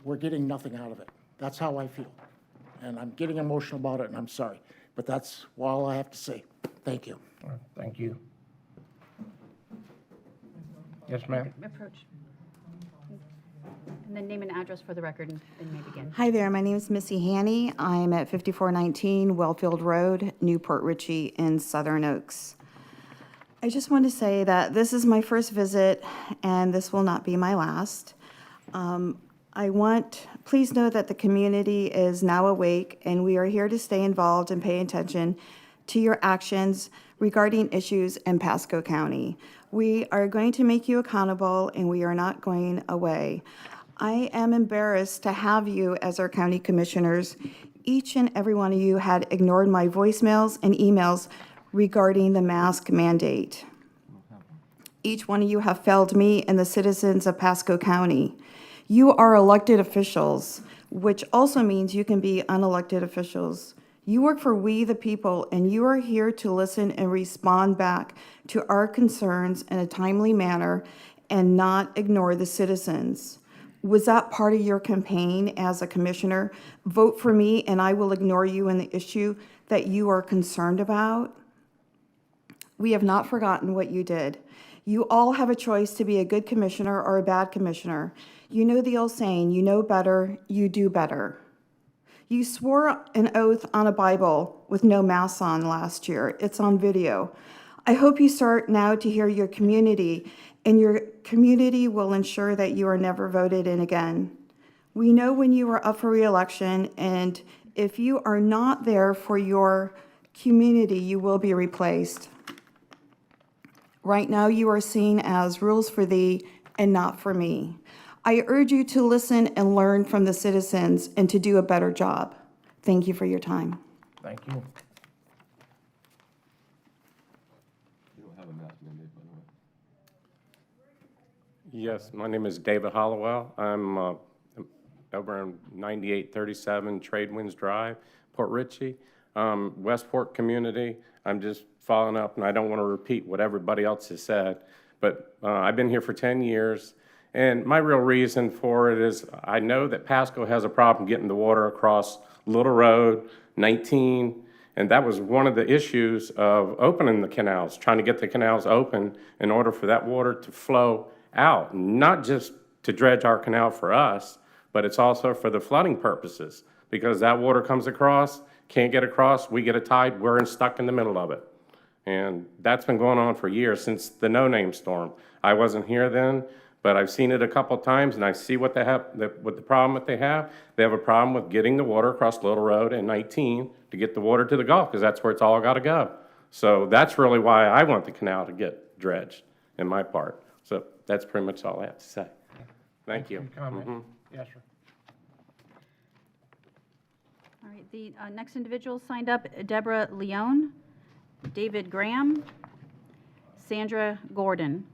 We're getting nothing out of it. That's how I feel. And I'm getting emotional about it, and I'm sorry. But that's all I have to say. Thank you. All right, thank you. Yes, ma'am. Approach. And then name and address for the record and may begin. Hi there, my name is Missy Hanny. I'm at 5419 Wellfield Road, Newport Richey in Southern Oaks. I just want to say that this is my first visit and this will not be my last. Please know that the community is now awake and we are here to stay involved and pay attention to your actions regarding issues in Pasco County. We are going to make you accountable and we are not going away. I am embarrassed to have you as our county commissioners. Each and every one of you had ignored my voicemails and emails regarding the mask mandate. Each one of you have failed me and the citizens of Pasco County. You are elected officials, which also means you can be unelected officials. You work for we the people, and you are here to listen and respond back to our concerns in a timely manner and not ignore the citizens. Was that part of your campaign as a commissioner? Vote for me and I will ignore you in the issue that you are concerned about. We have not forgotten what you did. You all have a choice to be a good commissioner or a bad commissioner. You know the old saying, you know better, you do better. You swore an oath on a Bible with no mask on last year. It's on video. I hope you start now to hear your community, and your community will ensure that you are never voted in again. We know when you are up for reelection, and if you are not there for your community, you will be replaced. Right now, you are seen as rules for thee and not for me. I urge you to listen and learn from the citizens and to do a better job. Thank you for your time. Thank you. Yes, my name is David Hollowell. I'm over on 9837 Tradewinds Drive, Port Richey, Westport community. I'm just following up, and I don't want to repeat what everybody else has said, but I've been here for 10 years, and my real reason for it is I know that Pasco has a problem getting the water across Little Road, 19, and that was one of the issues of opening the canals, trying to get the canals open in order for that water to flow out, not just to dredge our canal for us, but it's also for the flooding purposes, because that water comes across, can't get across, we get a tide, we're stuck in the middle of it. And that's been going on for years, since the no-name storm. I wasn't here then, but I've seen it a couple times, and I see what they have, what the problem that they have. They have a problem with getting the water across Little Road and 19 to get the water to the Gulf, because that's where it's all got to go. So that's really why I want the canal to get dredged in my part. So that's pretty much all I have to say. Thank you. For your comment. Yes, sir. All right, the next individual signed up, Deborah Leone, David Graham, Sandra Gordon.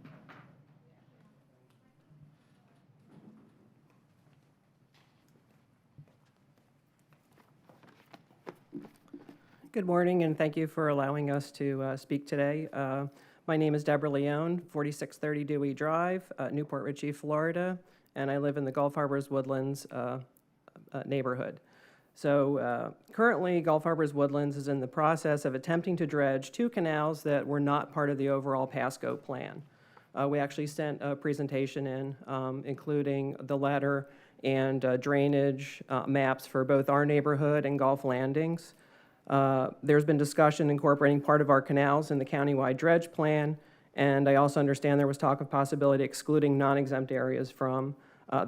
Good morning, and thank you for allowing us to speak today. My name is Deborah Leone, 4630 Dewey Drive, Newport Richey, Florida, and I live in the Gulf Harbors Woodlands neighborhood. So currently, Gulf Harbors Woodlands is in the process of attempting to dredge 2 canals that were not part of the overall Pasco plan. We actually sent a presentation in, including the letter and drainage maps for both our neighborhood and Gulf Landings. There's been discussion incorporating part of our canals in the countywide dredge plan, and I also understand there was talk of possibility excluding non-exempt areas from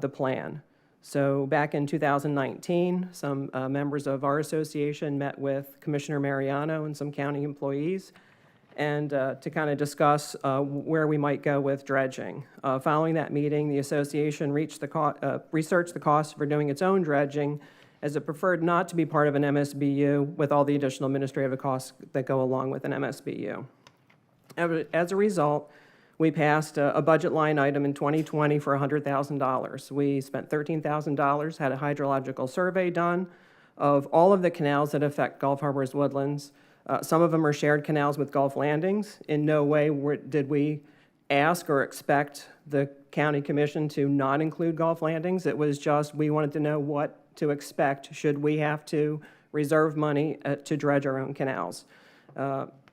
the plan. So back in 2019, some members of our association met with Commissioner Mariano and some county employees, and to kind of discuss where we might go with dredging. Following that meeting, the association researched the cost for doing its own dredging, as it preferred not to be part of an MSBU with all the additional administrative costs that go along with an MSBU. As a result, we passed a budget line item in 2020 for $100,000. We spent $13,000, had a hydrological survey done of all of the canals that affect Gulf Harbors Woodlands. Some of them are shared canals with Gulf Landings. In no way did we ask or expect the county commission to not include Gulf Landings. It was just we wanted to know what to expect should we have to reserve money to dredge our own canals.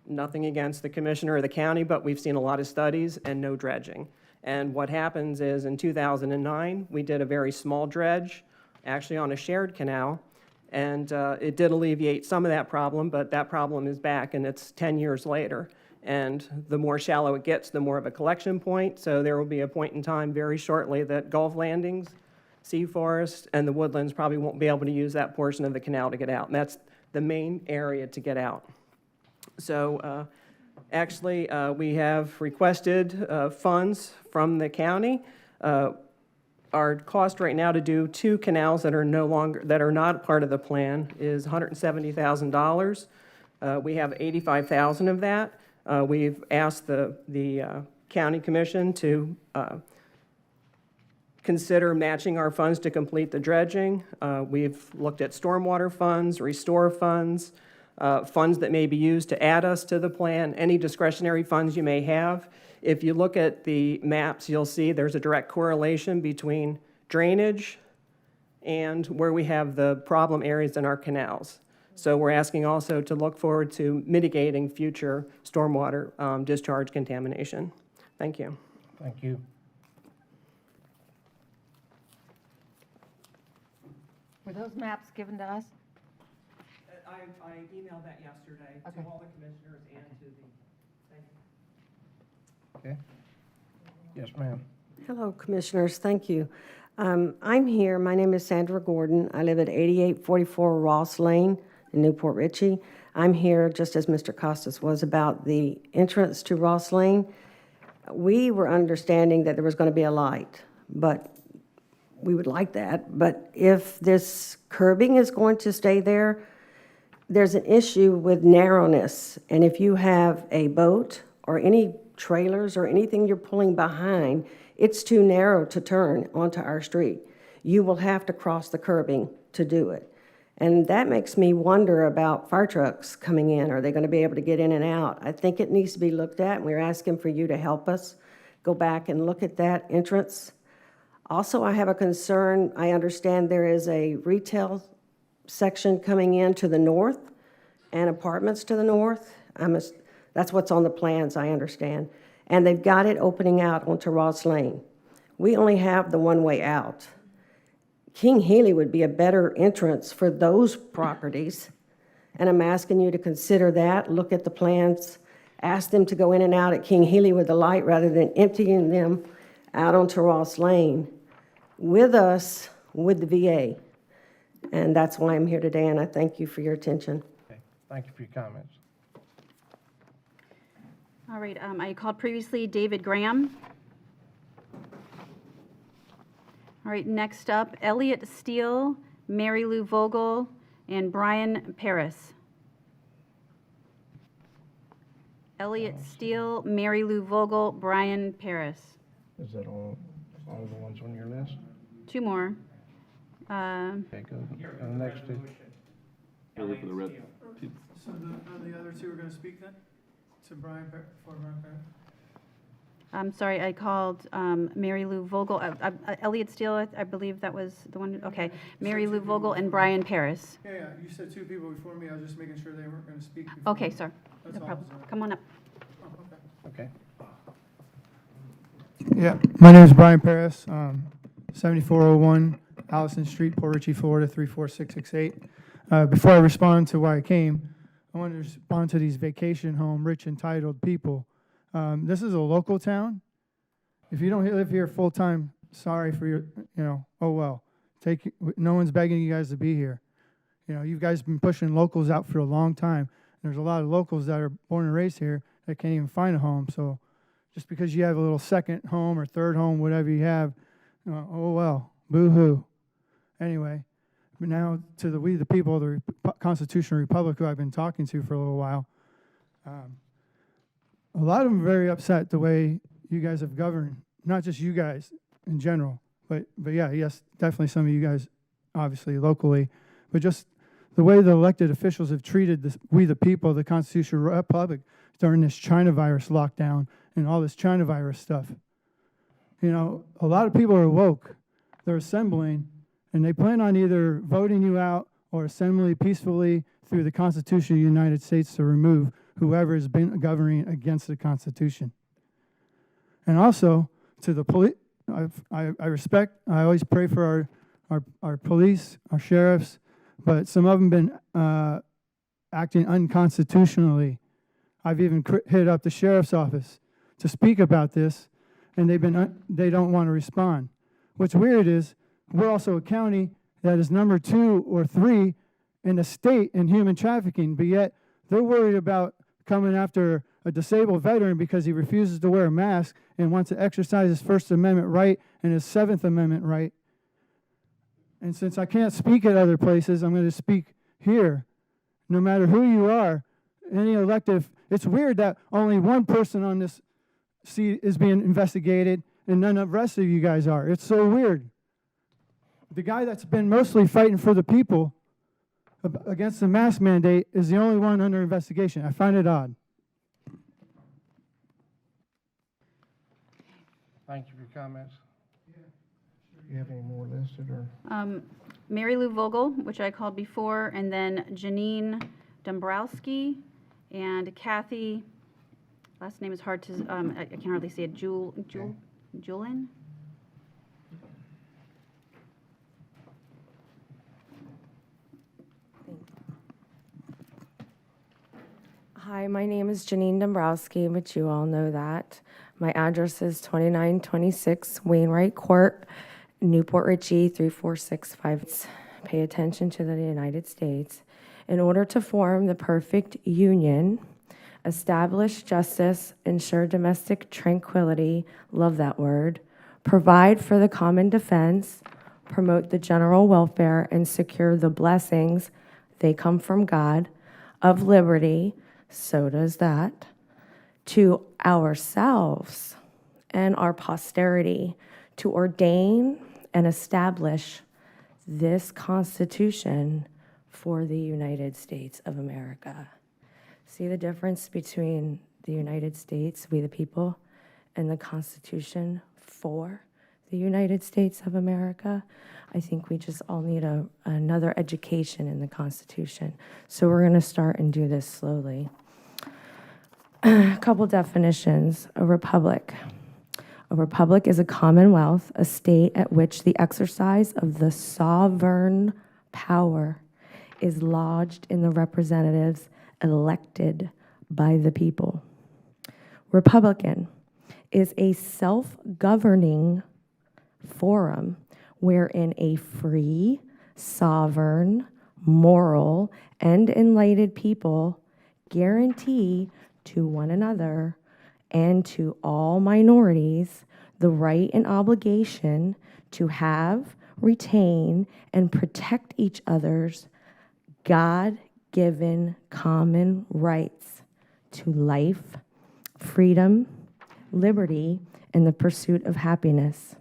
Nothing against the commissioner or the county, but we've seen a lot of studies and no dredging. And what happens is in 2009, we did a very small dredge, actually on a shared canal, and it did alleviate some of that problem, but that problem is back, and it's 10 years later. And the more shallow it gets, the more of a collection point, so there will be a point in time very shortly that Gulf Landings, Sea Forest, and the Woodlands probably won't be able to use that portion of the canal to get out, and that's the main area to get out. So actually, we have requested funds from the county. Our cost right now to do 2 canals that are not part of the plan is $170,000. We have $85,000 of that. We've asked the county commission to consider matching our funds to complete the dredging. We've looked at stormwater funds, restore funds, funds that may be used to add us to the plan, any discretionary funds you may have. If you look at the maps, you'll see there's a direct correlation between drainage and where we have the problem areas in our canals. So we're asking also to look forward to mitigating future stormwater discharge contamination. Thank you. Thank you. Were those maps given to us? I emailed that yesterday to all the commissioners and to the, thank you. Okay. Yes, ma'am. Hello, Commissioners. Thank you. I'm here. My name is Sandra Gordon. I live at 8844 Ross Lane in Newport Richey. I'm here, just as Mr. Costas was, about the entrance to Ross Lane. We were understanding that there was going to be a light, but we would like that. But if this curbing is going to stay there, there's an issue with narrowness. And if you have a boat or any trailers or anything you're pulling behind, it's too narrow to turn onto our street. You will have to cross the curbing to do it. And that makes me wonder about fire trucks coming in. Are they going to be able to get in and out? I think it needs to be looked at, and we're asking for you to help us go back and look at that entrance. Also, I have a concern. I understand there is a retail section coming in to the north and apartments to the north. That's what's on the plans, I understand. And they've got it opening out onto Ross Lane. We only have the one-way out. King Healy would be a better entrance for those properties. And I'm asking you to consider that, look at the plans, ask them to go in and out at King Healy with the light rather than emptying them out onto Ross Lane with us, with the VA. And that's why I'm here today, and I thank you for your attention. Okay. Thank you for your comments. All right, I called previously David Graham. All right, next up, Elliot Steele, Mary Lou Vogel, and Brian Paris. Elliot Steele, Mary Lou Vogel, Brian Paris. Is that all the ones on your list? Two more. Okay, go to the next two. Really for the red. So the other two are going to speak then? To Brian Parris? I'm sorry, I called Mary Lou Vogel, Elliot Steele, I believe that was the one, okay. Mary Lou Vogel and Brian Paris. Yeah, you said two people before me. I was just making sure they weren't going to speak before Okay, me. sir, That's no all. problem. Come on up. Oh, okay. Okay. Yeah, my name is Brian Paris, 7401 Allison Street, Port Richey, Florida, 34668. Before I respond to why I came, I want to respond to these vacation home, rich, entitled people. This is a local town. If you don't live here full-time, sorry for your, oh well. No one's begging you guys to be here. You guys have been pushing locals out for a long time. There's a lot of locals that are born and raised here that can't even find a home. So just because you have a little second home or third home, whatever you have, oh well, boo-hoo. Anyway, but now to we the people of the Constitutional Republic who I've been talking to for a little while, a lot of them are very upset the way you guys have governed, not just you guys in general, but yeah, yes, definitely some of you guys, obviously locally, but just the way the elected officials have treated we the people of the Constitutional Republic during this China virus lockdown and all this China virus stuff. A lot of people are woke. They're assembling, and they plan on either voting you out or assembling peacefully through the Constitution of the United States to remove whoever has been governing against the Constitution. And also, to the police, I respect, I always pray for our police, our sheriffs, but some of them been acting unconstitutionally. I've even hit up the sheriff's office to speak about this, and they don't want to respond. What's weird is, we're also a county that is number 2 or 3 in the state in human trafficking, but yet they're worried about coming after a disabled veteran because he refuses to wear a mask and wants to exercise his First Amendment right and his 7th Amendment right. And since I can't speak at other places, I'm going to speak here. No matter who you are, any elective, it's weird that only one person on this seat is being investigated and none of the rest of you guys are. It's so weird. The guy that's been mostly fighting for the people against the mask mandate is the only one under investigation. I find it odd. Thank you for your comments. Do you have any more listed or? Mary Lou Vogel, which I called before, and then Janine Dombrowski and Kathy, last name is hard to, I can hardly see it, Julin? Hi, my name is Janine Dombrowski, but you all know that. My address is 2926 Wainwright Court, Newport Richey 34656. Pay attention to the United States. In order to form the perfect union, establish justice, ensure domestic tranquility, love that word, provide for the common defense, promote the general welfare, and secure the blessings, they come from God, of liberty, so does that, to ourselves and our posterity, to ordain and establish this Constitution for the United States of America. See the difference between the United States, we the people, and the Constitution for the United States of America? I think we just all need another education in the Constitution. So we're going to start and do this slowly. A couple definitions. A republic. A republic is a commonwealth, a state at which the exercise of the sovereign power is lodged in the representatives elected by the people. Republican is a self-governing forum wherein a free, sovereign, moral, and enlightened people guarantee to one another and to all minorities the right and obligation to have, retain, and protect each other's God-given common rights to life, freedom, liberty, and the pursuit of happiness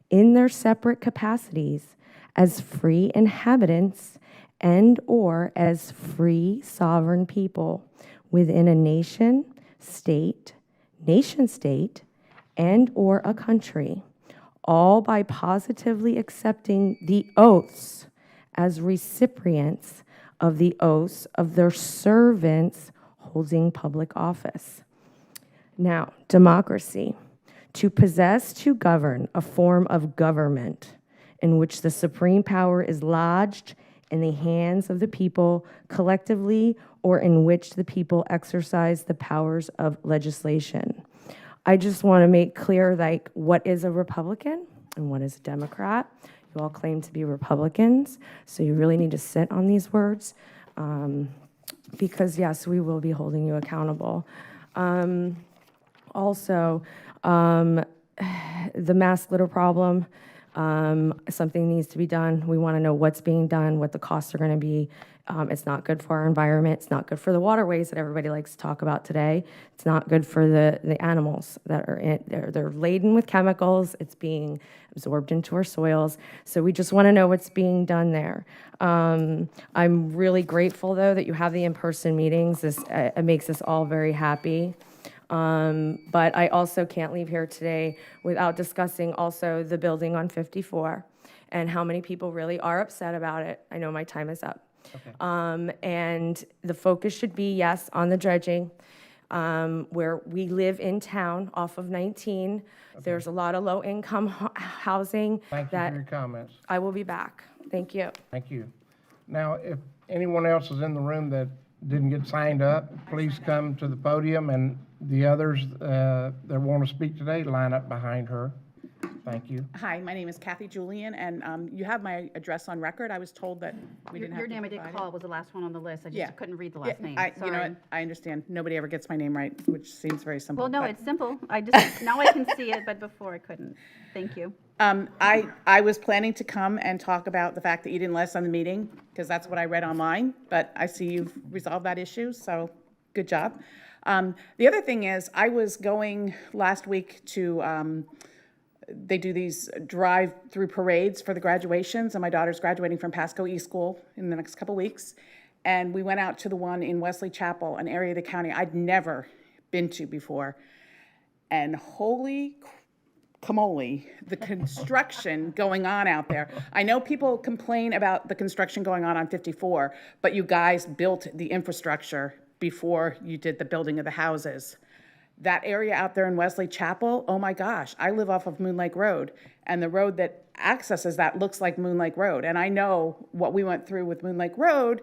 in their separate capacities as free inhabitants and or as free sovereign people within a nation state, and or a country, all by positively accepting the oaths as recipients of the oaths of their servants holding public office. Now, democracy, to possess, to govern, a form of government in which the supreme power is lodged in the hands of the people collectively or in which the people exercise the powers of legislation. I just want to make clear, like, what is a Republican and what is a Democrat? You all claim to be Republicans, so you really need to sit on these words because, yes, we will be holding you accountable. Also, the mass litter problem, something needs to be done. We want to know what's being done, what the costs are going to be. It's not good for our environment. It's not good for the waterways that everybody likes to talk about today. It's not good for the animals that are in there. They're laden with chemicals. It's being absorbed into our soils. So we just want to know what's being done there. I'm really grateful, though, that you have the in-person meetings. This it makes us all very happy. But I also can't leave here today without discussing also the building on 54 and how many people really are upset about it. I know my time is up. Okay. And the focus should be, yes, on the dredging, where we live in town off of 19. Okay. There's a lot of low-income housing. Thank you for your comments. I will be back. Thank you. Thank you. Now, if anyone else is in the room that didn't get signed up, please come to the podium, and the others that want to speak today, line up behind her. Thank you. Hi, my name is Kathy Julian, and you have my address on record. I was told that we didn't have Your to name I did provide call it. was the last one on the list. I just Yeah. couldn't read the last name. You know what? I understand. Nobody ever gets my name right, which seems very simple. Well, no, but- it's simple. I just, now I can see it, but before I couldn't. Thank you. I was planning to come and talk about the fact that you didn't let us on the meeting, because that's what I read online, but I see you've resolved that issue, so good job. The other thing is, I was going last week to, they do these drive-through parades for the graduations, and my daughter's graduating from Pasco East School in the next couple weeks, and we went out to the one in Wesley Chapel, an area of the county I'd never been to before, and holy camole, the construction going on out there. I know people complain about the construction going on 54, but you guys built the infrastructure before you did the building of the houses. That area out there in Wesley Chapel, oh my gosh, I live off of Moon Lake Road, and the road that accesses that looks like Moon Lake Road. And I know what we went through with Moon Lake Road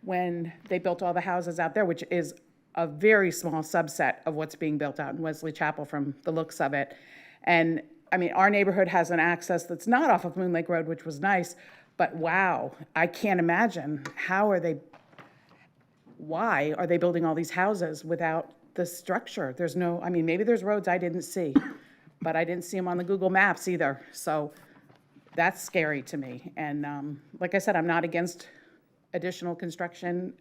when they built all the houses out there, which is a very small subset of what's being built out in Wesley Chapel from the looks of it. And I mean, our neighborhood has an access that's not off of Moon Lake Road, which was nice, but wow, I can't imagine why are they building all these houses without the structure? There's no, I mean, maybe there's roads I didn't see, but I didn't see them on the Google Maps either. So that's scary to me. And like I said, I'm not against additional construction.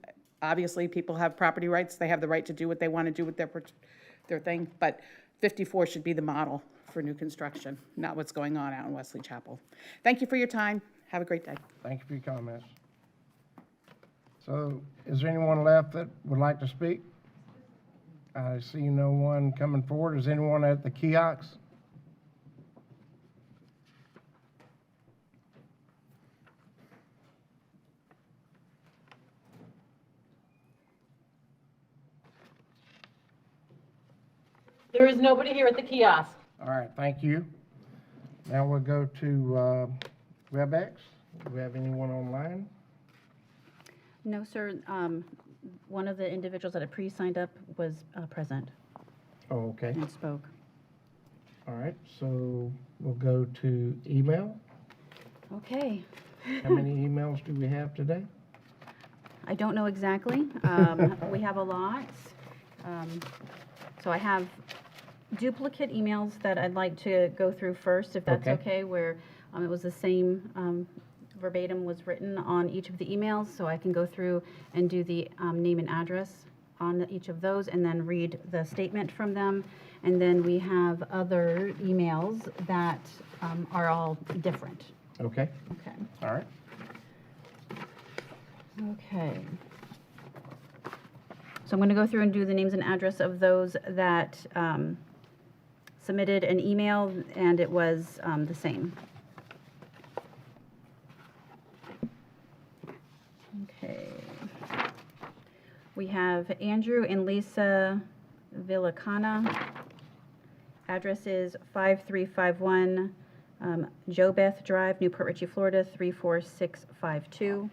Obviously, people have property rights. They have the right to do what they want to do with their thing. But 54 should be the model for new construction, not what's going on out in Wesley Chapel. Thank you for your time. Have a great day. Thank you for your comments. So is there anyone left that would like to speak? I see no one coming forward. Is anyone at the kiosks? There is nobody here at the kiosk. All right, thank you. Now we'll go to WebEx. Do we have anyone online? No, sir. One of the individuals that had pre-signed up was present Oh, okay. and spoke. All right, so we'll go to email. Okay. How many emails do we have today? I don't know exactly. We have a lot. So I have duplicate emails that I'd like to go through first, if that's okay, where it was the same verbatim was written on each of the emails, so I can go through and do the name and address on each of those and then read the statement from them. And then we have other emails that are all different. Okay. Okay. All right. Okay. So I'm going to go through and do the names and address of those that submitted an email, and it was the same. Okay. We have Andrew and Lisa Villacana. Address is 5351 Joe Beth Drive, Newport Richey, Florida 34652.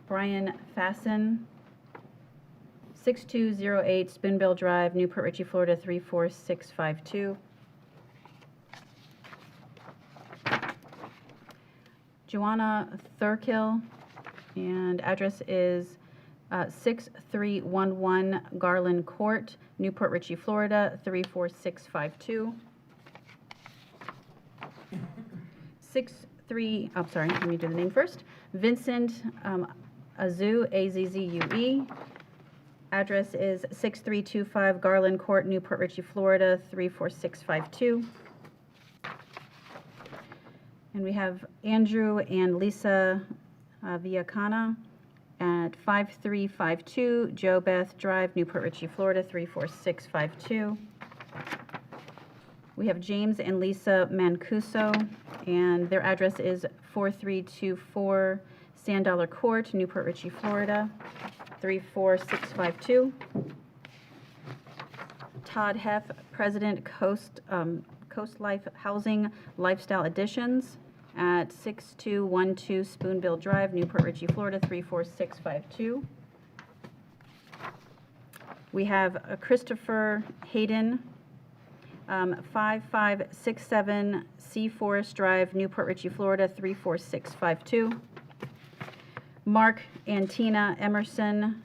Brian Fasten, 6208 Spoonbill Drive, Newport Richey, Florida 34652. Joanna Thurkill, and address is 6311 Garland Court, Newport Richey, Florida 34652. Let me do the name first. Vincent Azu, A-Z-Z-U-E. Address is 6325 Garland Court, Newport Richey, Florida 34652. And we have Andrew and Lisa Villacana at 5352 Joe Beth Drive, Newport Richey, Florida 34652. We have James and Lisa Mancuso, and their address is 4324 Sand Dollar Court, Newport Richey, Florida 34652. Todd Heff, President, Coast Life Housing Lifestyle Additions at 6212 Spoonbill Drive, Newport Richey, Florida 34652. We have Christopher Hayden, 5567 Sea Forest Drive, Newport Richey, Florida 34652. Mark and Tina Emerson,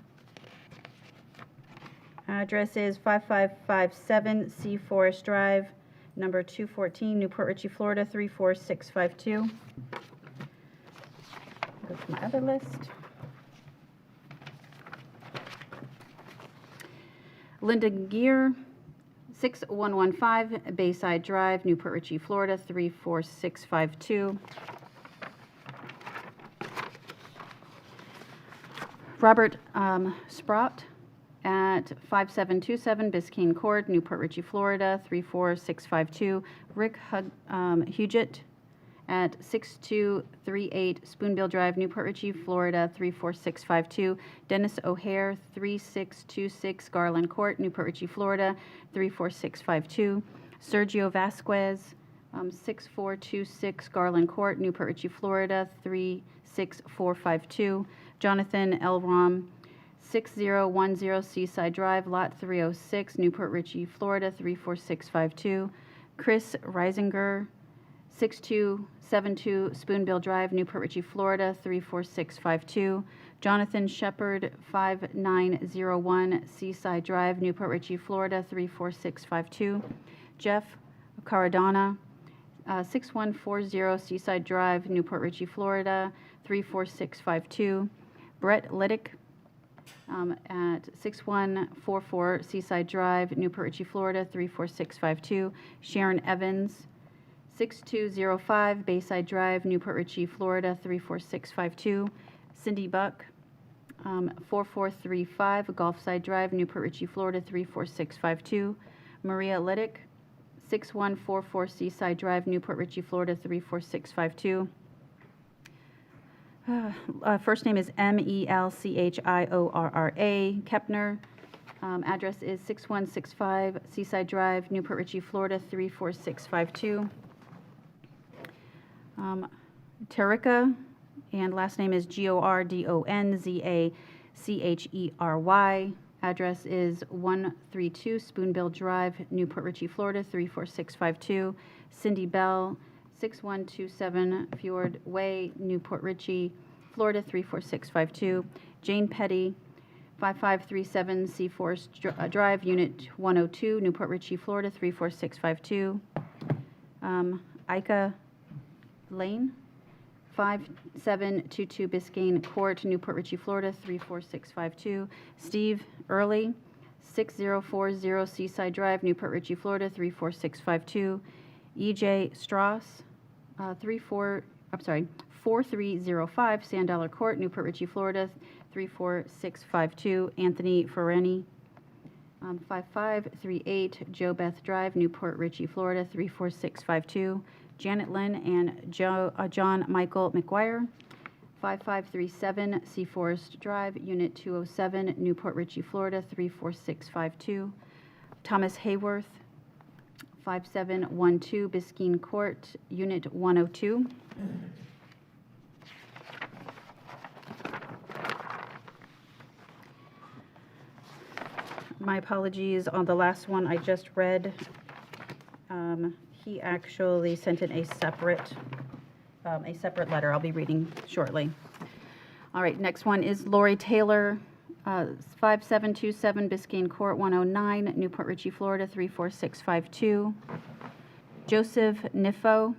address is 5557 Sea Forest Drive, number 214, Newport Richey, Florida 34652. Go to my other list. Linda Gear, 6115 Bayside Drive, Newport Richey, Florida 34652. Robert Sprout at 5727 Biscayne Court, Newport Richey, Florida 34652. Rick Huget at 6238 Spoonbill Drive, Newport Richey, Florida 34652. Dennis O'Hare, 3626 Garland Court, Newport Richey, Florida 34652. Sergio Vasquez, 6426 Garland Court, Newport Richey, Florida 36452. Jonathan Elrom, 6010 Seaside Drive, Lot 306, Newport Richey, Florida, 34652. Chris Reisinger, 6272 Spoonbill Drive, Newport Richey, Florida, 34652. Jonathan Shepard, 5901 Seaside Drive, Newport Richey, Florida, 34652. Jeff Caradonna, 6140 Seaside Drive, Newport Richey, Florida, 34652. Brett Liddick, at 6144 Seaside Drive, Newport Richey, Florida, 34652. Sharon Evans, 6205 Bayside Drive, Newport Richey, Florida, 34652. Cindy Buck, 4435 Gulfside Drive, Newport Richey, Florida, 34652. Maria Liddick, 6144 Seaside Drive, Newport Richey, Florida, 34652. First name is Melchiorra. Kepner. Address is 6165 Seaside Drive, Newport Richey, Florida, 34652. Tarika, and last name is Gordonzachery. Address is 132 Spoonbill Drive, Newport Richey, Florida, 34652. Cindy Bell, 6127 Fjord Way, Newport Richey, Florida, 34652. Jane Petty, 5537 Seaforest Drive, Unit 102, Newport Richey, Florida, 34652. Ika Lane, 5722 Biscayne Court, Newport Richey, Florida, 34652. Steve Early, 6040 Seaside Drive, Newport Richey, Florida, 34652. E.J. Strauss, 4305 Sand Dollar Court, Newport Richey, Florida, 34652. Anthony Ferrani, 5538 Joe Beth Drive, Newport Richey, Florida, 34652. Janet Lynn and John Michael McGuire, 5537 Seaforest Drive, Unit 207, Newport Richey, Florida, 34652. Thomas Hayworth, 5712 Biscayne Court, Unit 102. My apologies on the last one I just read. He actually sent in a separate letter I'll be reading shortly. All right, next one is Lori Taylor, 5727 Biscayne Court, 109, Newport Richey, Florida, 34652. Joseph Nifo,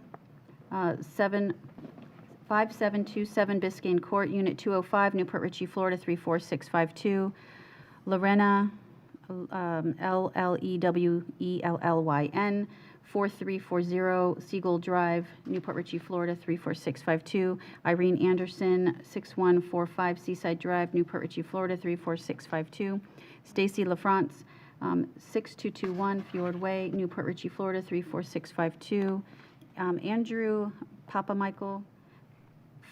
5727 Biscayne Court, Unit 205, Newport Richey, Florida, 34652. Lorena, Lellewellyn, 4340 Siegel Drive, Newport Richey, Florida, 34652. Irene Anderson, 6145 Seaside Drive, Newport Richey, Florida, 34652. Stacy LaFrance, 6221 Fjord Way, Newport Richey, Florida, 34652. Andrew Papa Michael,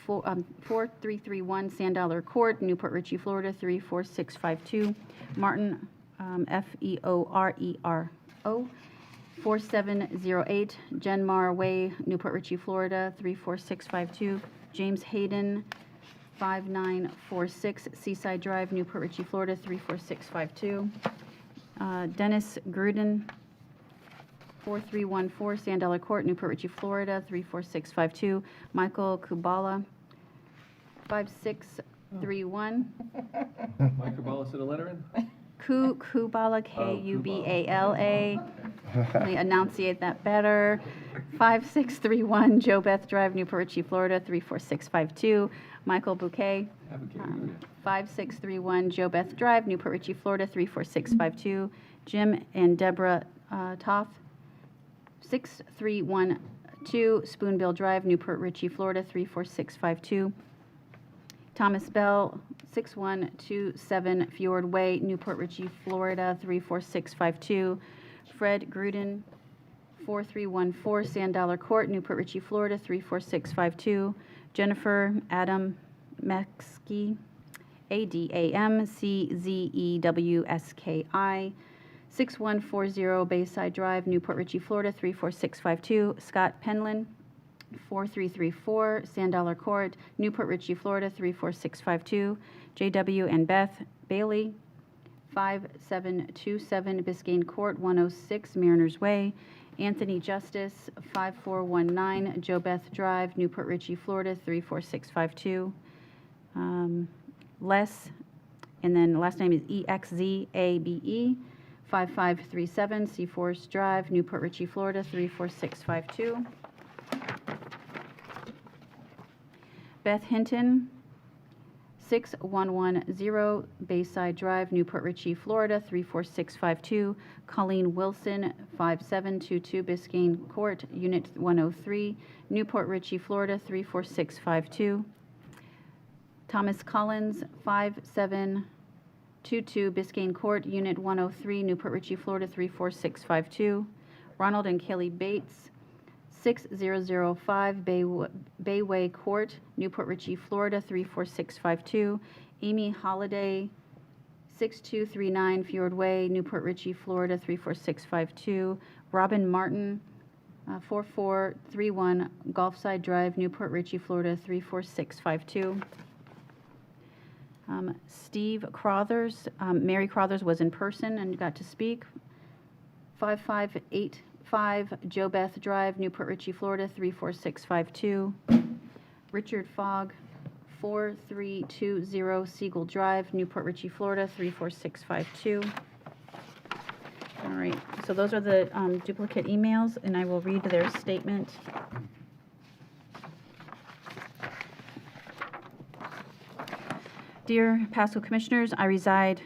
4331 Sand Dollar Court, Newport Richey, Florida, 34652. Martin, Feorero, 4708 Genmar Way, Newport Richey, Florida, 34652. James Hayden, 5946 Seaside Drive, Newport Richey, Florida, 34652. Dennis Gruden, 4314 Sand Dollar Court, Newport Richey, Florida, 34652. Michael Kubala, 5631. Mike Cabela sent a letter in? Kubala, Kubala. Let me enunciate that better. 5631 Joe Beth Drive, Newport Richey, Florida, 34652. Michael Bouquet, 5631 Joe Beth Drive, Newport Richey, Florida, 34652. Jim and Deborah Toth, 6312 Spoonbill Drive, Newport Richey, Florida, 34652. Thomas Bell, 6127 Fjord Way, Newport Richey, Florida, 34652. Fred Gruden, 4314 Sand Dollar Court, Newport Richey, Florida, 34652. Jennifer Adam Metzke, ADAMCZEWSKI, 6140 Bayside Drive, Newport Richey, Florida, 34652. Scott Penland, 4334 Sanddollar Court, Newport Richey, Florida 34652. J.W. and Beth Bailey, 5727 Biscayne Court, 106 Mariners Way. Anthony Justice, 5419 Joe Beth Drive, Newport Richey, Florida 34652. Les, and then the last name is EXZABE, 5537 Seaforest Drive, Newport Richey, Florida 34652. Beth Hinton, 6110 Bayside Drive, Newport Richey, Florida 34652. Colleen Wilson, 5722 Biscayne Court, Unit 103, Newport Richey, Florida 34652. Thomas Collins, 5722 Biscayne Court, Unit 103, Newport Richey, Florida 34652. Ronald and Kelly Bates, 6005 Bayway Court, Newport Richey, Florida 34652. Amy Holliday, 6239 Fjord Way, Newport Richey, Florida 34652. Robin Martin, 4431 Gulfside Drive, Newport Richey, Florida 34652. Steve Crothers, Mary Crothers was in person and got to speak. 5585 Joe Beth Drive, Newport Richey, Florida 34652. Richard Fogg, 4320 Siegel Drive, Newport Richey, Florida 34652. All right, so those are the duplicate emails, and I will read their statement. Dear Pasco Commissioners, I reside,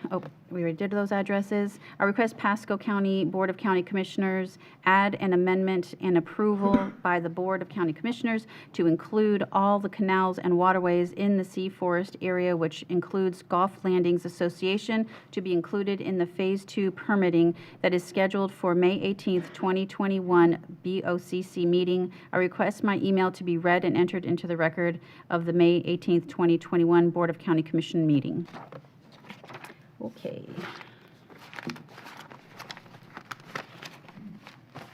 we already did those addresses. I request Pasco County Board of County Commissioners add an amendment and approval by the Board of County Commissioners to include all the canals and waterways in the Sea Forest area, which includes Gulf Landings Association, to be included in the Phase 2 permitting that is scheduled for May 18th, 2021 BOCC meeting. I request my email to be read and entered into the record of the May 18th, 2021 Board of County Commission meeting. Okay.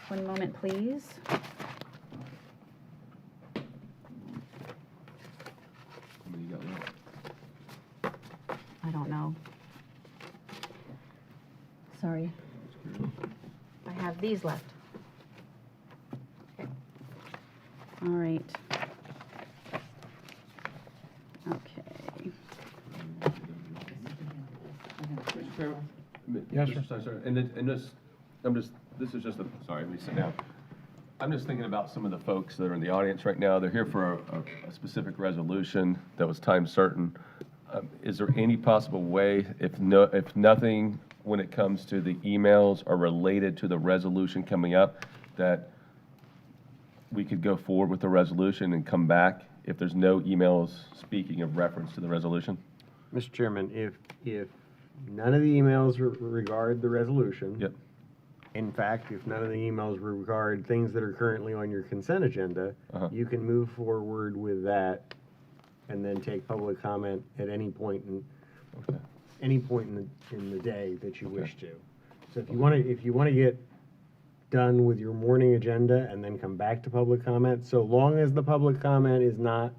One moment, please. How many you got left? I don't know. Sorry. I have these left. Okay. All right. Okay. Yes, sir. Sorry. And this, this is just a, sorry, let me sit down. I'm just thinking about some of the folks that are in the audience right now. They're here for a specific resolution that was time certain. Is there any possible way, if nothing, when it comes to the emails are related to the resolution coming up, that we could go forward with the resolution and come back if there's no emails speaking of reference to the resolution? Mr. Chairman, if none of the emails regard the resolution. Yep. In fact, if none of the emails regard things that are currently on your consent agenda, you can move forward with that and then take public comment at any point in the day that you wish to. So if you want to get done with your morning agenda and then come back to public comment, so long as the public comment is not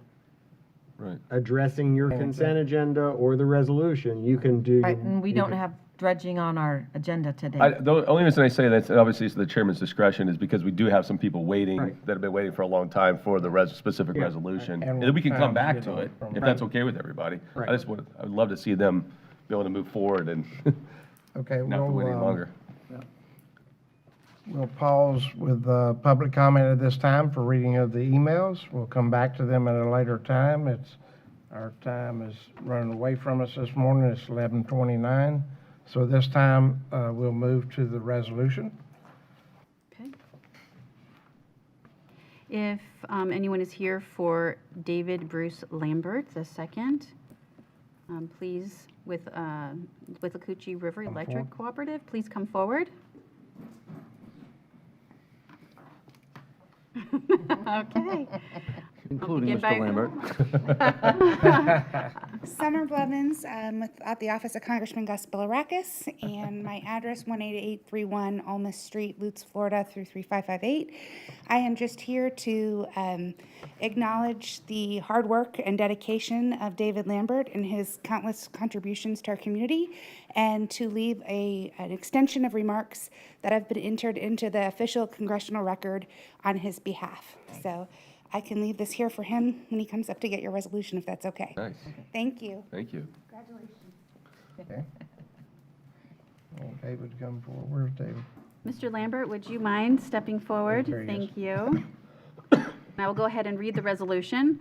addressing your consent agenda or the resolution, you can do. Right, and we don't have dredging on our agenda today. The only reason I say that, obviously, it's the chairman's discretion, is because we do have some people waiting that have been waiting for a long time for the specific resolution. And then we can come back to it if that's okay with everybody. I would love to see them be able to move forward and Okay, not have to wait any longer. We'll pause with public comment at this time for reading of the emails. We'll come back to them at a later time. Our time is running away from us this morning. It's 11:29. So this time, we'll move to the resolution. Okay. If anyone is here for David Bruce Lambert II, please, with the Coochie River Electric Cooperative, please come forward. Okay. Including I'll Mr. begin Lambert. Summer Blevins, at the office of Congressman Gus Bilirakis, and my address 18831 Olmus Street, Lutz, Florida 33558. I am just here to acknowledge the hard work and dedication of David Lambert and his countless contributions to our community, and to leave an extension of remarks that have been entered into the official congressional record on his behalf. So I can leave this here for him when he comes up to get your resolution, if that's okay. Nice. Thank you. Thank you. Congratulations. Okay. Well, David, come forward. Where's David? Mr. Lambert, would you mind stepping forward? There he is. Thank you. I will go ahead and read the resolution.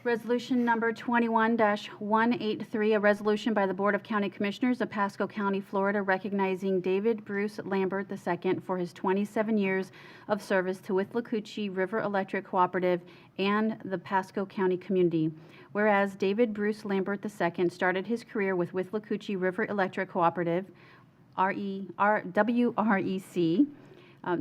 Resolution number 21-183, a resolution by the Board of County Commissioners of Pasco County, Florida, recognizing David Bruce Lambert II for his 27 years of service to Withlacoochee River Electric Cooperative and the Pasco County community. Whereas David Bruce Lambert II started his career with Withlacoochee River Electric Cooperative, WREC,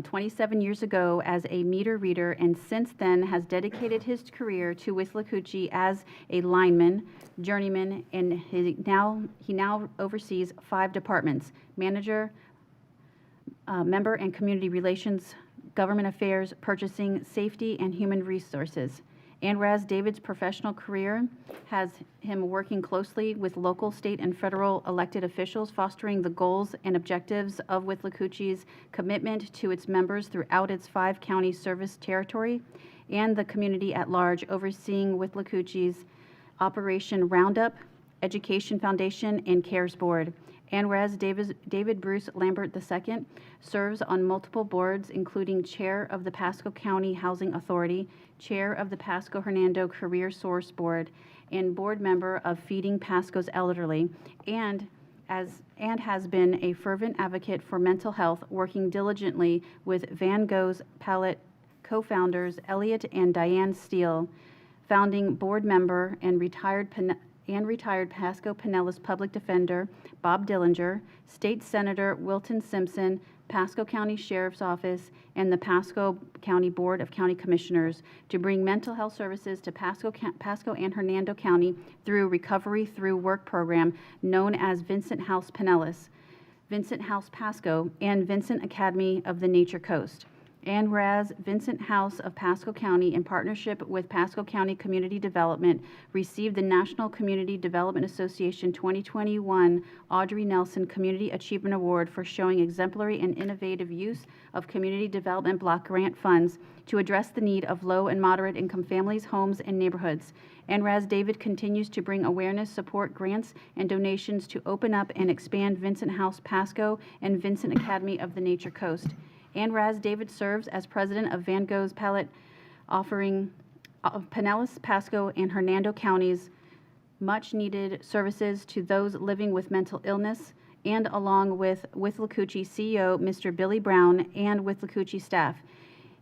27 years ago as a meter reader, and since then has dedicated his career to Withlacoochee as a lineman, journeyman, and he now oversees 5 departments: manager, member and community relations, government affairs, purchasing, safety, and human resources. And whereas David's professional career has him working closely with local, state, and federal elected officials, fostering the goals and objectives of Withlacoochee's commitment to its members throughout its 5-county service territory, and the community at large, overseeing Withlacoochee's Operation Roundup, Education Foundation, and CARES Board. And whereas David Bruce Lambert II serves on multiple boards, including Chair of the Pasco County Housing Authority, Chair of the Pasco Hernando Career Source Board, and board member of Feeding Pasco's Elderly, and has been a fervent advocate for mental health, working diligently with Van Gogh's Palette co-founders Elliot and Diane Steele, founding board member and retired Pasco Pinellas Public Defender Bob Dillinger, State Senator Wilton Simpson, Pasco County Sheriff's Office, and the Pasco County Board of County Commissioners to bring mental health services to Pasco and Hernando County through Recovery Through Work program known as Vincent House Pinellas, Vincent House Pasco, and Vincent Academy of the Nature Coast. And whereas Vincent House of Pasco County, in partnership with Pasco County Community Development, received the National Community Development Association 2021 Audrey Nelson Community Achievement Award for showing exemplary and innovative use of community development block grant funds to address the need of low and moderate income families, homes, and neighborhoods. And whereas David continues to bring awareness, support, grants, and donations to open up and expand Vincent House Pasco and Vincent Academy of the Nature Coast. And whereas David serves as president of Van Gogh's Palette, offering Pinellas, Pasco, and Hernando counties much-needed services to those living with mental illness, and along with Withlacoochee CEO Mr. Billy Brown and Withlacoochee staff,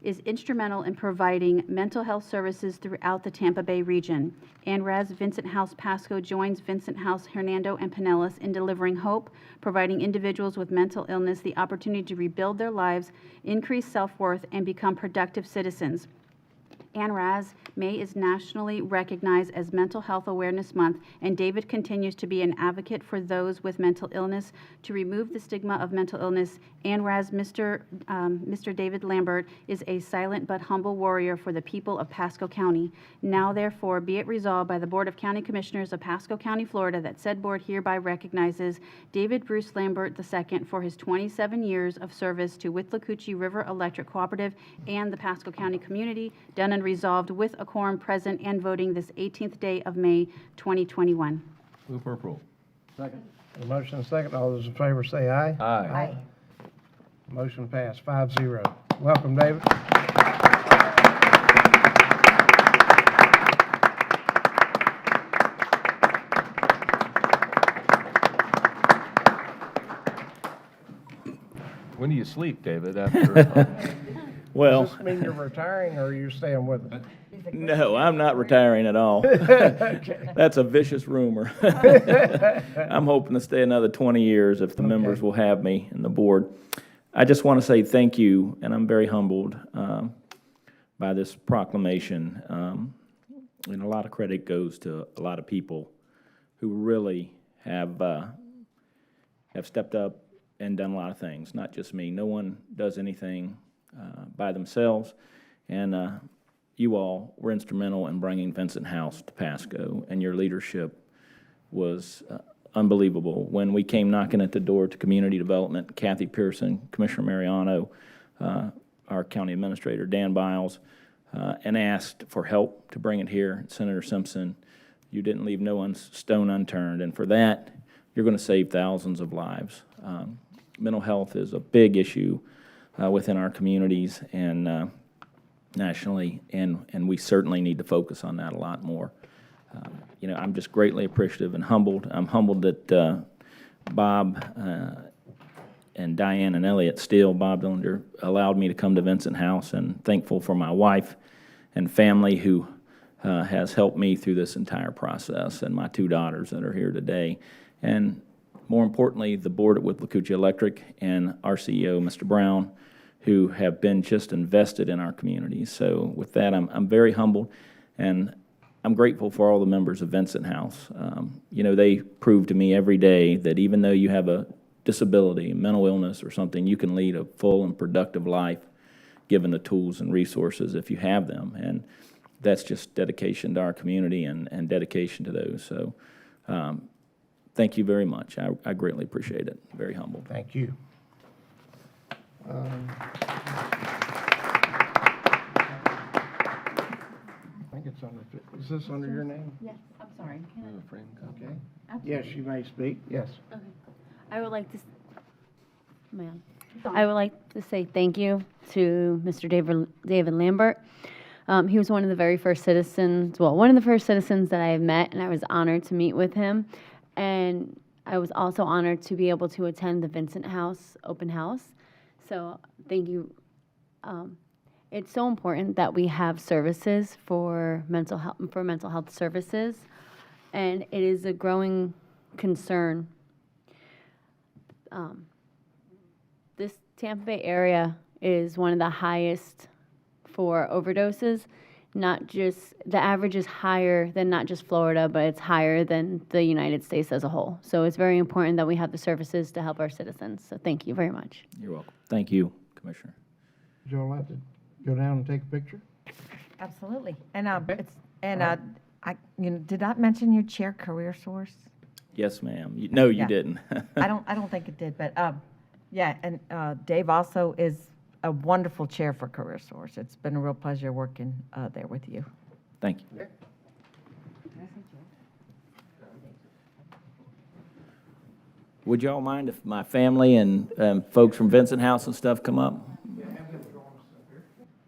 is instrumental in providing mental health services throughout the Tampa Bay region. And whereas Vincent House Pasco joins Vincent House Hernando and Pinellas in delivering hope, providing individuals with mental illness the opportunity to rebuild their lives, increase self-worth, and become productive citizens. And whereas May is nationally recognized as Mental Health Awareness Month, and David continues to be an advocate for those with mental illness to remove the stigma of mental illness, and whereas Mr. David Lambert is a silent but humble warrior for the people of Pasco County, now therefore be it resolved by the Board of County Commissioners of Pasco County, Florida, that said board hereby recognizes David Bruce Lambert II for his 27 years of service to Withlacoochee River Electric Cooperative and the Pasco County community, done and resolved with a quorum present and voting this 18th day of May 2021. Move for approval. Second. A motion and a second. All those in favor say aye. Aye. Motion passed 5-0. Welcome, David. When do you sleep, David, after? Well, Does this mean you're retiring or are you staying with us? no, I'm not retiring at all. Okay. That's a vicious rumor. I'm hoping to stay another 20 years if the members will have me and the board. I just want to say thank you, and I'm very humbled by this proclamation. And a lot of credit goes to a lot of people who really have stepped up and done a lot of things, not just me. No one does anything by themselves, and you all were instrumental in bringing Vincent House to Pasco, and your leadership was unbelievable. When we came knocking at the door to community development, Kathy Pearson, Commissioner Mariano, our county administrator, Dan Biles, and asked for help to bring it here, Senator Simpson, you didn't leave no one's stone unturned, and for that, you're going to save thousands of lives. Mental health is a big issue within our communities and nationally, and we certainly need to focus on that a lot more. You know, I'm just greatly appreciative and humbled. I'm humbled that Bob and Diane and Elliot Steele, Bob Dillinger, allowed me to come to Vincent House, and thankful for my wife and family who has helped me through this entire process, and my 2 daughters that are here today. And more importantly, the board at Withlacoochee Electric and our CEO, Mr. Brown, who have been just invested in our community. So with that, I'm very humbled, and I'm grateful for all the members of Vincent House. You know, they prove to me every day that even though you have a disability, mental illness or something, you can lead a full and productive life given the tools and resources if you have them. And that's just dedication to our community and dedication to those. So thank you very much. I greatly appreciate it. Very humbled. Thank you. I think it's under, is this under your name? Yes, I'm sorry. Okay. Yes, you may speak, yes. Okay. I would like to, I would like to say thank you to Mr. David Lambert. He was one of the very first citizens, well, one of the first citizens that I have met, and I was honored to meet with him. And I was also honored to be able to attend the Vincent House open house. So thank you. It's so important that we have services for mental health services, and it is a growing concern. This Tampa Bay area is one of the highest for overdoses. Not just, the average is higher than not just Florida, but it's higher than the United States as a whole. So it's very important that we have the services to help our citizens. So thank you very much. You're welcome. Thank you, Commissioner. Would you all like to go down and take a picture? Absolutely. And did I mention your chair Career Source? Yes, ma'am. No, you Yeah. didn't. I don't think it did, but yeah, and Dave also is a wonderful chair for Career Source. It's been a real pleasure working there with you. Thank you. Would y'all mind if my family and folks from Vincent House and stuff come up?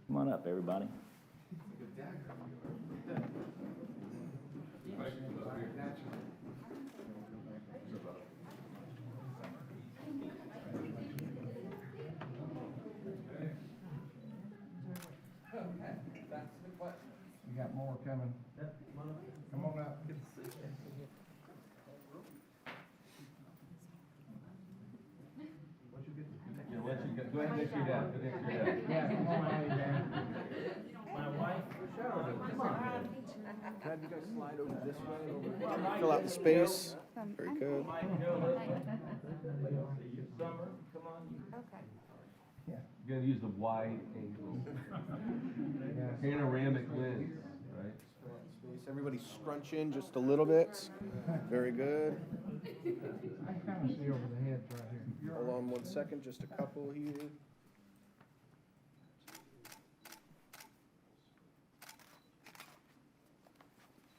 Come on up, everybody. You got more coming. Come on up. Go ahead and get your dad. Yeah, come on out, Dan. My wife, Can you guys slide over this way? Fill out the space. Very good. You're gonna use the wide angle. Panoramic lens, right? Everybody scrunch in just a little bit. Very good. I can kind of see over the heads right here. Hold on 1 second, just a couple here.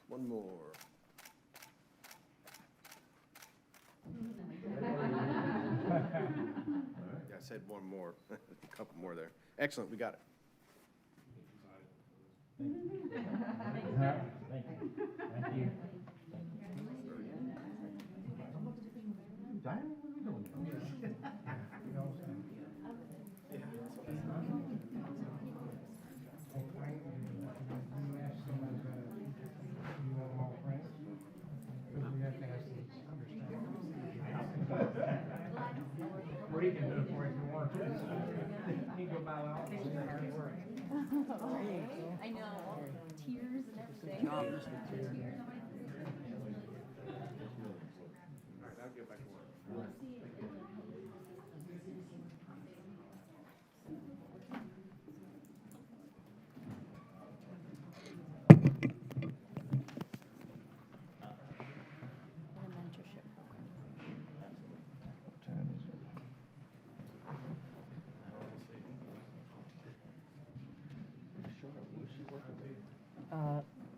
One more. Yeah, I said one more. A couple more there. Excellent, we got it. Thank you. Thank you. Or you can do it for if you want to. You can go buy the office and hard work. I know, tears and everything.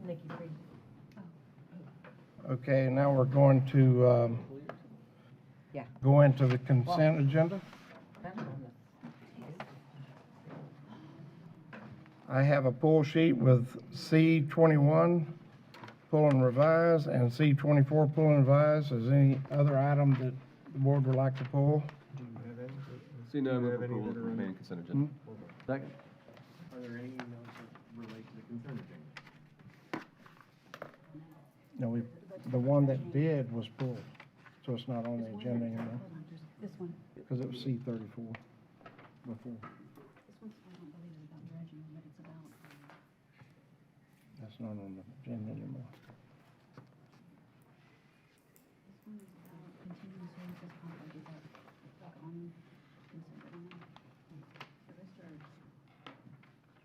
Nikki Freed. Okay, now we're going to Yeah. go into the consent agenda. I have a pull sheet with C21, pull and revise, and C24, pull and revise. Is any other item that the board would like to pull? See, no, move approval of the remaining consent agenda. Second. Are there any emails that relate to the consent agenda? No, the one that did was pulled, so it's not on the agenda anymore, This one. because it was C34 before. This one's, I don't believe it's about dredging, but it's about, That's not on the agenda anymore. this one is about continuing services contract. Is that like on consent agenda? The rest are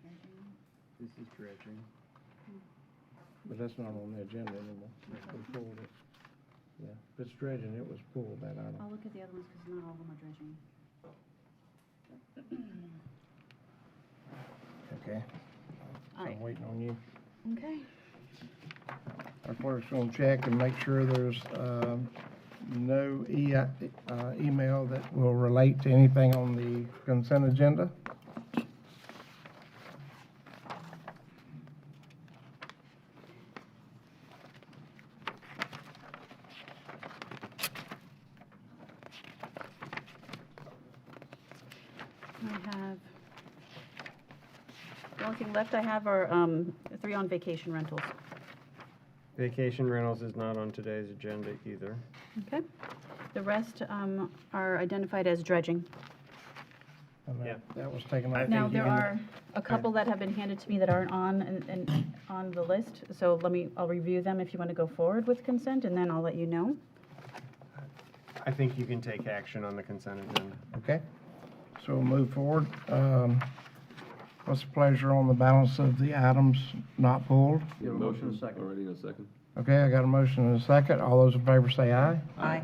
dredging. This is dredging. But that's not on the agenda anymore. We pulled it. Yeah, if it's dredging, it was pulled, that item. I'll look at the other ones because not all of them are dredging. Okay. All right. I'm waiting on you. Okay. Our clerk's going to check and make sure there's no email that will relate to anything on the consent agenda. I have, the only thing left I have are 3 on vacation rentals. Vacation rentals is not on today's agenda either. Okay. The rest are identified as dredging. And that was taken off. Now, there are a couple that have been handed to me that aren't on the list, so I'll review them if you want to go forward with consent, and then I'll let you know. I think you can take action on the consent agenda. Okay, so we'll move forward. What's the pleasure on the balance of the items not pulled? You have a motion and a second. Already in a second. Okay, I got a motion and a second. All those in favor say aye. Aye.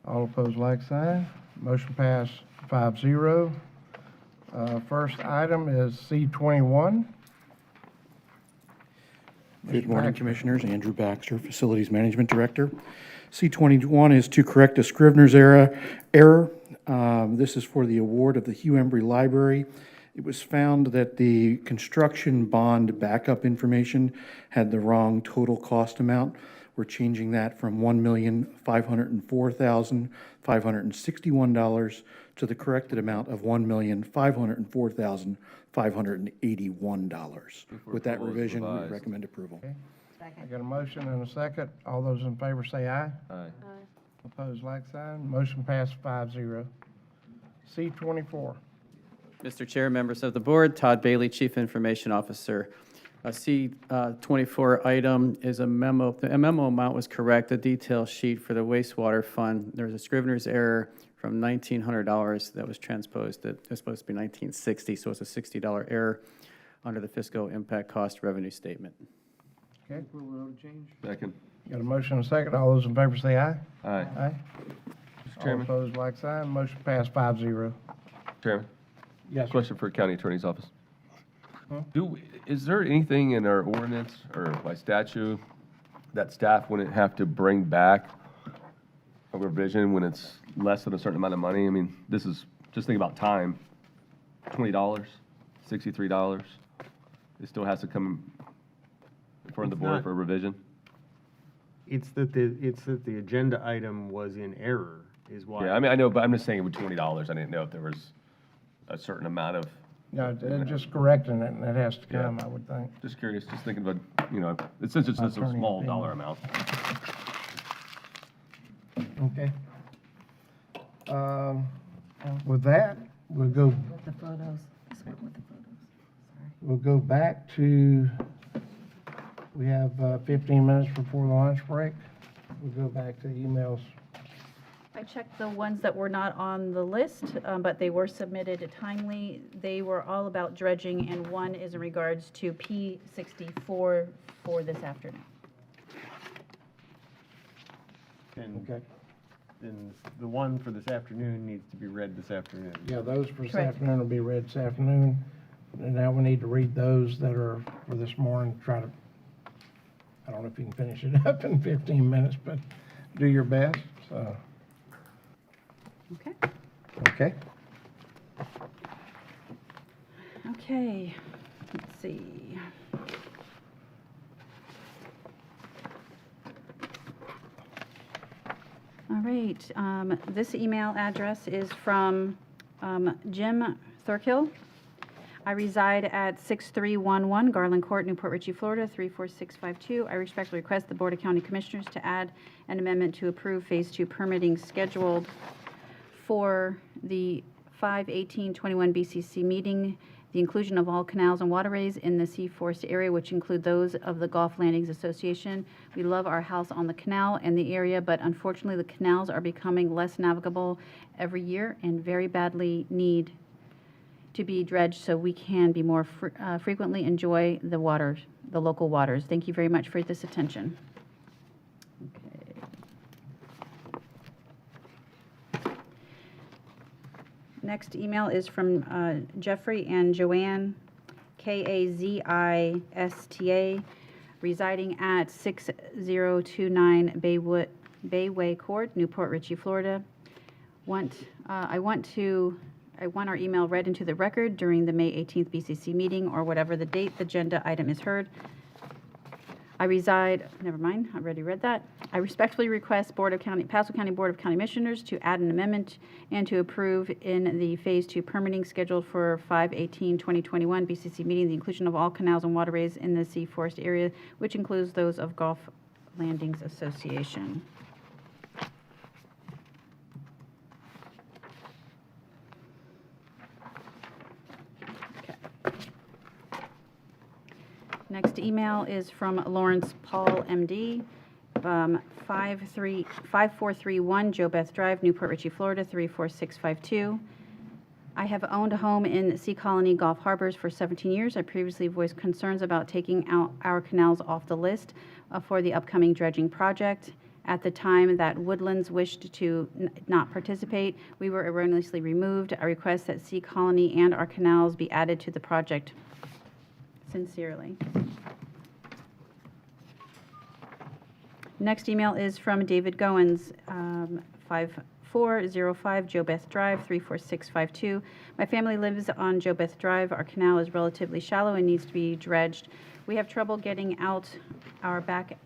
All opposed, like sign. Motion passed 5-0. First item is C21. Good morning, Commissioners. Andrew Baxter, Facilities Management Director. C21 is to correct a Scrivener's error. This is for the award of the Hugh Embry Library. It was found that the construction bond backup information had the wrong total cost amount. We're changing that from $1,504,561 to the corrected amount of $1,504,581. With that revision, we recommend approval. Okay. I got a motion and a second. All those in favor say aye. Aye. Opposed, like sign. Motion passed 5-0. C24. Mr. Chair, members of the board, Todd Bailey, Chief Information Officer. A C24 item is a memo. The memo amount was correct. The detail sheet for the wastewater fund, there was a Scrivener's error from $1,900 that was transposed. That was supposed to be $1,960, so it's a $60 error under the fiscal impact cost revenue statement. Okay. Second. Got a motion and a second. All those in favor say aye. Aye. Aye. Mr. Chairman. All opposed, like sign. Motion passed 5-0. Chairman. Yes, sir. Question for County Attorney's Office. Huh? Is there anything in our ordinance or by statute that staff wouldn't have to bring back a revision when it's less than a certain amount of money? I mean, this is, just think about time, $20, $63. It still has to come in front of the board for a revision? It's that the agenda item was in error is why. Yeah, I mean, I know, but I'm just saying with $20, I didn't know if there was a certain amount of. No, they're just correcting it, and it has to come, I would think. Just curious, just thinking about, since it's just a Attorney small opinion. dollar amount. Okay. With that, we'll go, With the photos. This one with the photos. Sorry. we'll go back to, we have 15 minutes before the lunch break. We'll go back to emails I checked the ones that were not on the list, but they were submitted timely. They were all about dredging, and one is in regards to P64 for this afternoon. And then the one for this afternoon needs to be read this afternoon. Yeah, those for this Correct. afternoon will be read this afternoon. And now we need to read those that are for this morning, try to, I don't know if you can finish it up in 15 minutes, but do your best, so. Okay. Okay? Okay, let's see. All right, this email address is from Jim Thurkill. I reside at 6311 Garland Court, Newport Richey, Florida, 34652. I respectfully request the Board of County Commissioners to add an amendment to approve Phase 2 permitting scheduled for the 5/18/21 BCC meeting, the inclusion of all canals and waterways in the Sea Forest area, which include those of the Gulf Landings Association. We love our house on the canal and the area, but unfortunately the canals are becoming less navigable every year and very badly need to be dredged so we can be more frequently enjoy the waters, the local waters. Thank you very much for this attention. Next email is from Jeffrey and Joanne, Kazista, residing at 6029 Bayway Court, Newport Richey, Florida. I want our email read into the record during the May 18th BCC meeting or whatever the date the agenda item is heard. Never mind, I already read that. I respectfully request Pasco County Board of County Commissioners to add an amendment and to approve in the Phase 2 permitting scheduled for 5/18/2021 BCC meeting the inclusion of all canals and waterways in the Sea Forest area, which includes those of Gulf Landings Association. Next email is from Lawrence Paul, MD, 5431 Joe Beth Drive, Newport Richey, Florida, 34652. I have owned a home in Sea Colony Gulf Harbors for 17 years. I previously voiced concerns about taking out our canals off the list for the upcoming dredging project. At the time that Woodlands wished to not participate, we were erroneously removed. I request that Sea Colony and our canals be added to the project. Sincerely. Next email is from David Goins, 5405 Joe Beth Drive, 34652. My family lives on Joe Beth Drive. Our canal is relatively shallow and needs to be dredged. We have trouble getting out our back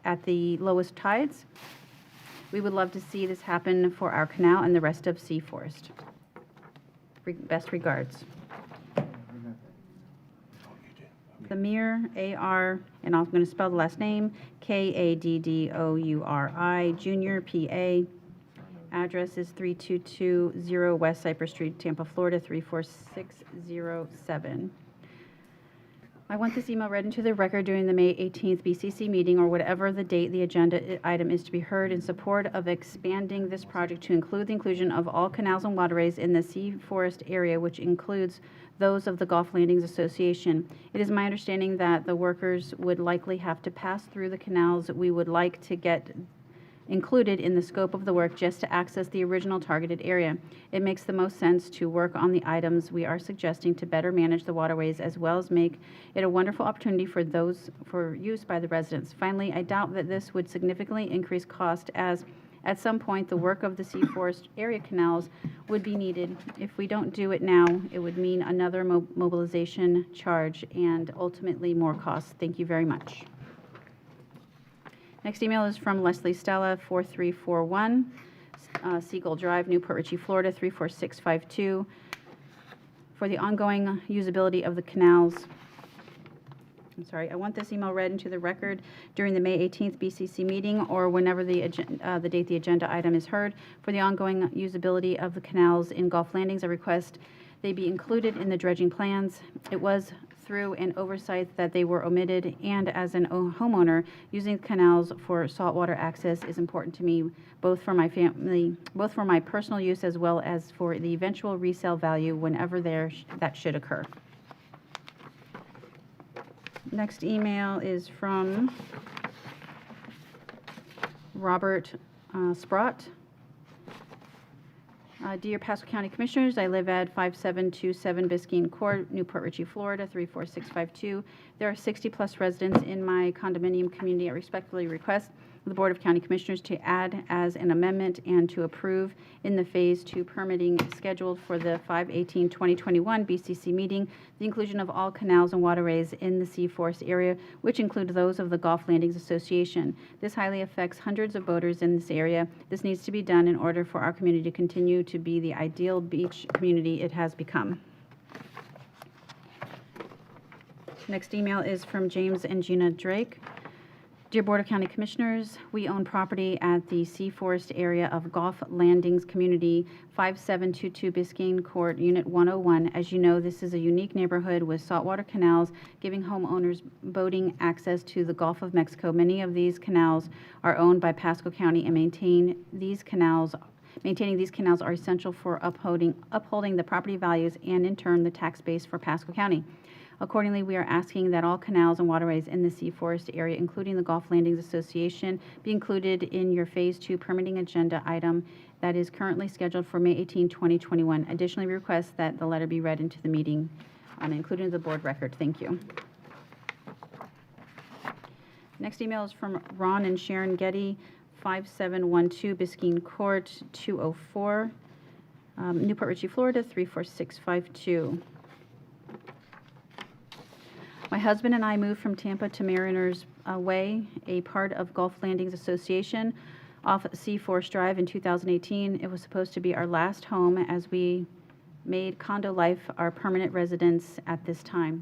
at the lowest tides. We would love to see this happen for our canal and the rest of Sea Forest. Best regards. Samir, A.R., and I'm going to spell the last name, Kaddouri, Jr., P.A. Address is 3220 West Cypress Street, Tampa, Florida, 34607. I want this email read into the record during the May 18th BCC meeting or whatever the date the agenda item is to be heard in support of expanding this project to include the inclusion of all canals and waterways in the Sea Forest area, which includes those of the Gulf Landings Association. It is my understanding that the workers would likely have to pass through the canals we would like to get included in the scope of the work just to access the original targeted area. It makes the most sense to work on the items we are suggesting to better manage the waterways as well as make it a wonderful opportunity for use by the residents. Finally, I doubt that this would significantly increase cost as at some point the work of the Sea Forest area canals would be needed. If we don't do it now, it would mean another mobilization charge and ultimately more costs. Thank you very much. Next email is from Leslie Stella, 4341 Seagull Drive, Newport Richey, Florida, 34652. For the ongoing usability of the canals, I want this email read into the record during the May 18th BCC meeting or whenever the date the agenda item is heard. For the ongoing usability of the canals in Gulf Landings, I request they be included in the dredging plans. It was through and oversight that they were omitted, and as an homeowner, using canals for saltwater access is important to me, both for my family, both for my personal use as well as for the eventual resale value whenever that should occur. Next email is from Robert Sprott. Dear Pasco County Commissioners, I live at 5727 Biscayne Court, Newport Richey, Florida, 34652. There are 60-plus residents in my condominium community. I respectfully request the Board of County Commissioners to add as an amendment and to approve in the Phase 2 permitting scheduled for the 5/18/2021 BCC meeting the inclusion of all canals and waterways in the Sea Forest area, which include those of the Gulf Landings Association. This highly affects hundreds of boaters in this area. This needs to be done in order for our community to continue to be the ideal beach community it has become. Next email is from James and Gina Drake. Dear Board of County Commissioners, we own property at the Sea Forest area of Gulf Landings Community, 5722 Biscayne Court, Unit 101. As you know, this is a unique neighborhood with saltwater canals giving homeowners boating access to the Gulf of Mexico. Many of these canals are owned by Pasco County, and maintaining these canals are essential for upholding the property values and, in turn, the tax base for Pasco County. Accordingly, we are asking that all canals and waterways in the Sea Forest area, including the Gulf Landings Association, be included in your Phase 2 permitting agenda item that is currently scheduled for May 18, 2021. Additionally, we request that the letter be read into the meeting and included in the board record. Thank you. Next email is from Ron and Sharon Getty, 5712 Biscayne Court, 204, Newport Richey, Florida, 34652. My husband and I moved from Tampa to Mariners Way, a part of Gulf Landings Association, off Sea Forest Drive in 2018. It was supposed to be our last home as we made condo life our permanent residence at this time.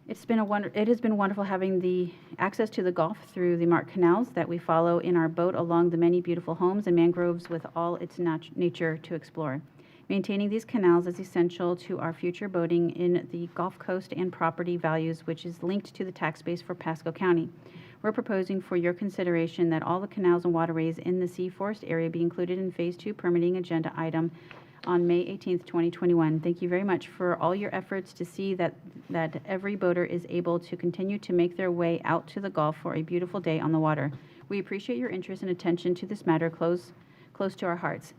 It has been wonderful having the access to the Gulf through the marked canals that we follow in our boat along the many beautiful homes and mangroves with all its nature to explore. Maintaining these canals is essential to our future boating in the Gulf Coast and property values, which is linked to the tax base for Pasco County. We're proposing for your consideration that all the canals and waterways in the Sea Forest area be included in Phase 2 permitting agenda item on May 18th, 2021. Thank you very much for all your efforts to see that every boater is able to continue to make their way out to the Gulf for a beautiful day on the water. We appreciate your interest and attention to this matter close to our hearts.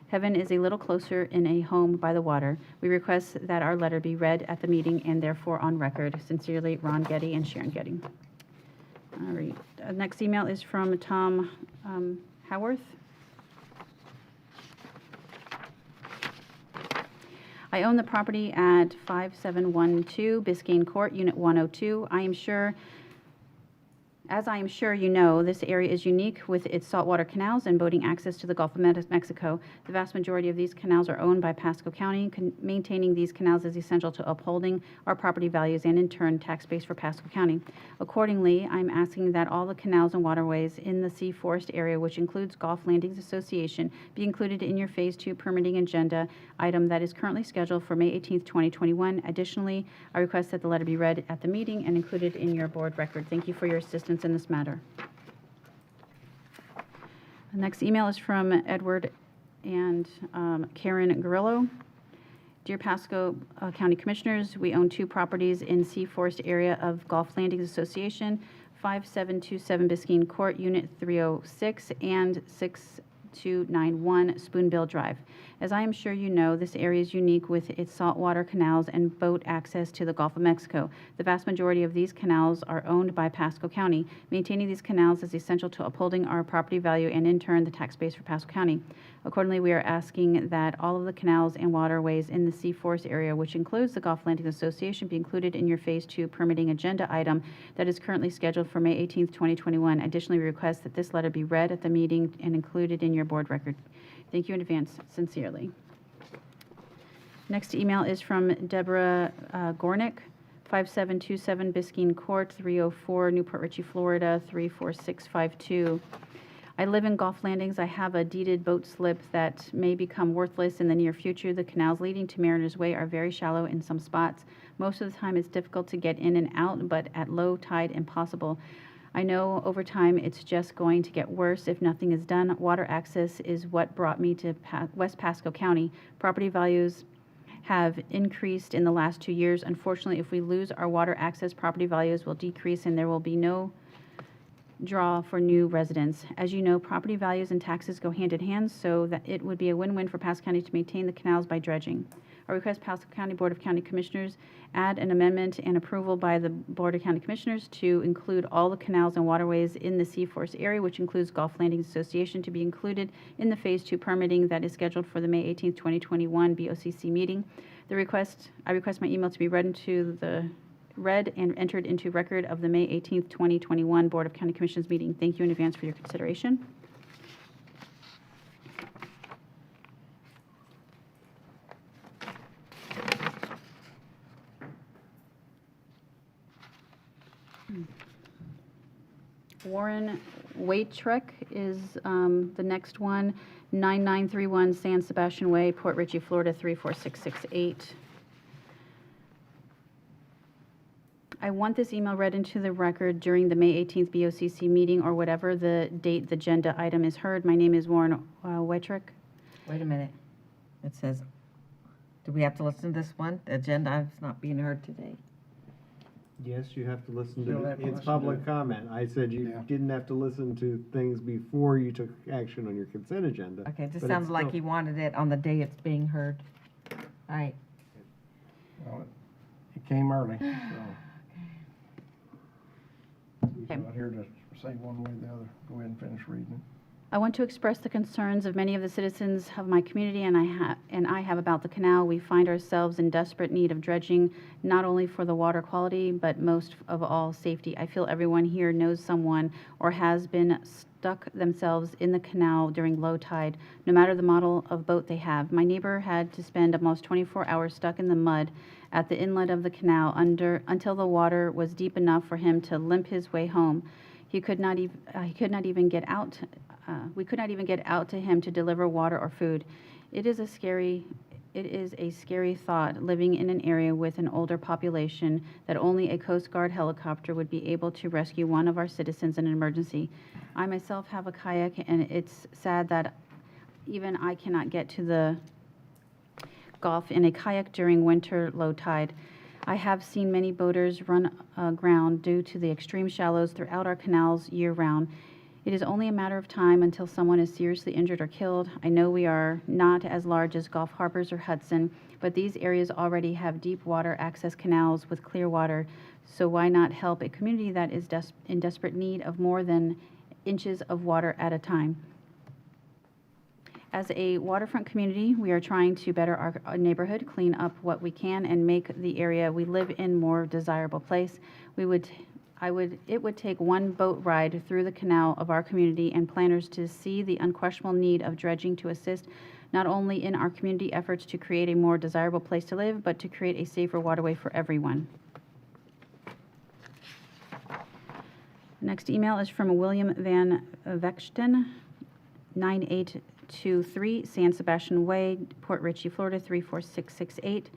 Heaven is a little closer in a home by the water. We request that our letter be read at the meeting and therefore on record. Sincerely, Ron Getty and Sharon Getty. All right. Next email is from Tom Howarth. I own the property at 5712 Biscayne Court, Unit 102. As I am sure you know, this area is unique with its saltwater canals and boating access to the Gulf of Mexico. The vast majority of these canals are owned by Pasco County. Maintaining these canals is essential to upholding our property values and, in turn, tax base for Pasco County. Accordingly, I'm asking that all the canals and waterways in the Sea Forest area, which includes Gulf Landings Association, be included in your Phase 2 permitting agenda item that is currently scheduled for May 18th, 2021. Additionally, I request that the letter be read at the meeting and included in your board record. Thank you for your assistance in this matter. The next email is from Edward and Karen Garillo. Dear Pasco County Commissioners, we own 2 properties in Sea Forest area of Gulf Landings Association, 5727 Biscayne Court, Unit 306 and 6291 Spoonbill Drive. As I am sure you know, this area is unique with its saltwater canals and boat access to the Gulf of Mexico. The vast majority of these canals are owned by Pasco County. Maintaining these canals is essential to upholding our property value and, in turn, the tax base for Pasco County. Accordingly, we are asking that all of the canals and waterways in the Sea Forest area, which includes the Gulf Landings Association, be included in your Phase 2 permitting agenda item that is currently scheduled for May 18th, 2021. Additionally, we request that this letter be read at the meeting and included in your board record. Thank you in advance, sincerely. Next email is from Deborah Gornick, 5727 Biscayne Court, 304 Newport Richey, Florida, 34652. I live in Gulf Landings. I have a deeded boat slip that may become worthless in the near future. The canals leading to Mariners Way are very shallow in some spots. Most of the time, it's difficult to get in and out, but at low tide, impossible. I know over time it's just going to get worse if nothing is done. Water access is what brought me to West Pasco County. Property values have increased in the last 2 years. Unfortunately, if we lose our water access, property values will decrease and there will be no draw for new residents. As you know, property values and taxes go hand in hand, so that it would be a win-win for Pasco County to maintain the canals by dredging. I request Pasco County Board of County Commissioners add an amendment and approval by the Board of County Commissioners to include all the canals and waterways in the Seaforth area, which includes Gulf Landings Association, to be included in the Phase 2 permitting that is scheduled for the May 18, 2021 BOCC meeting. I request my email to be read and entered into record of the May 18, 2021 Board of County Commissioners meeting. Thank you in advance for your consideration. Warren Waitrek is the next one, 9931 San Sebastian Way, Port Richey, Florida, 34668. I want this email read into the record during the May 18th BOCC meeting or whatever the date the agenda item is heard. My name is Warren Waitrek. Wait a minute. It says, do we have to listen to this one? The agenda is not being heard today. Yes, you have to listen You'll to have to it's listen public to- comment. I said you Yeah. didn't have to listen to things before you took action on your consent agenda. Okay, it just but it's sounds like still- he wanted it on the day it's being heard. All right. Well, it came early, so. He's not here to say one way or the other. Go ahead and finish reading it. I want to express the concerns of many of the citizens of my community and I have about the canal. We find ourselves in desperate need of dredging, not only for the water quality, but most of all, safety. I feel everyone here knows someone or has been stuck themselves in the canal during low tide, no matter the model of boat they have. My neighbor had to spend almost 24 hours stuck in the mud at the inlet of the canal until the water was deep enough for him to limp his way home. He could not even get out. We could not even get out to him to deliver water or food. It is a scary thought living in an area with an older population that only a Coast Guard helicopter would be able to rescue one of our citizens in an emergency. I myself have a kayak, and it's sad that even I cannot get to the Gulf in a kayak during winter low tide. I have seen many boaters run aground due to the extreme shallows throughout our canals year-round. It is only a matter of time until someone is seriously injured or killed. I know we are not as large as Gulf Harbors or Hudson, but these areas already have deep water access canals with clear water, so why not help a community that is in desperate need of more than inches of water at a time? As a waterfront community, we are trying to better our neighborhood, clean up what we can, and make the area we live in more desirable place. It would take one boat ride through the canal of our community and planners to see the unquestionable need of dredging to assist not only in our community efforts to create a more desirable place to live, but to create a safer waterway for everyone. Next email is from William Van Vechten, 9823 San Sebastian Way, Port Richey, Florida, 34668.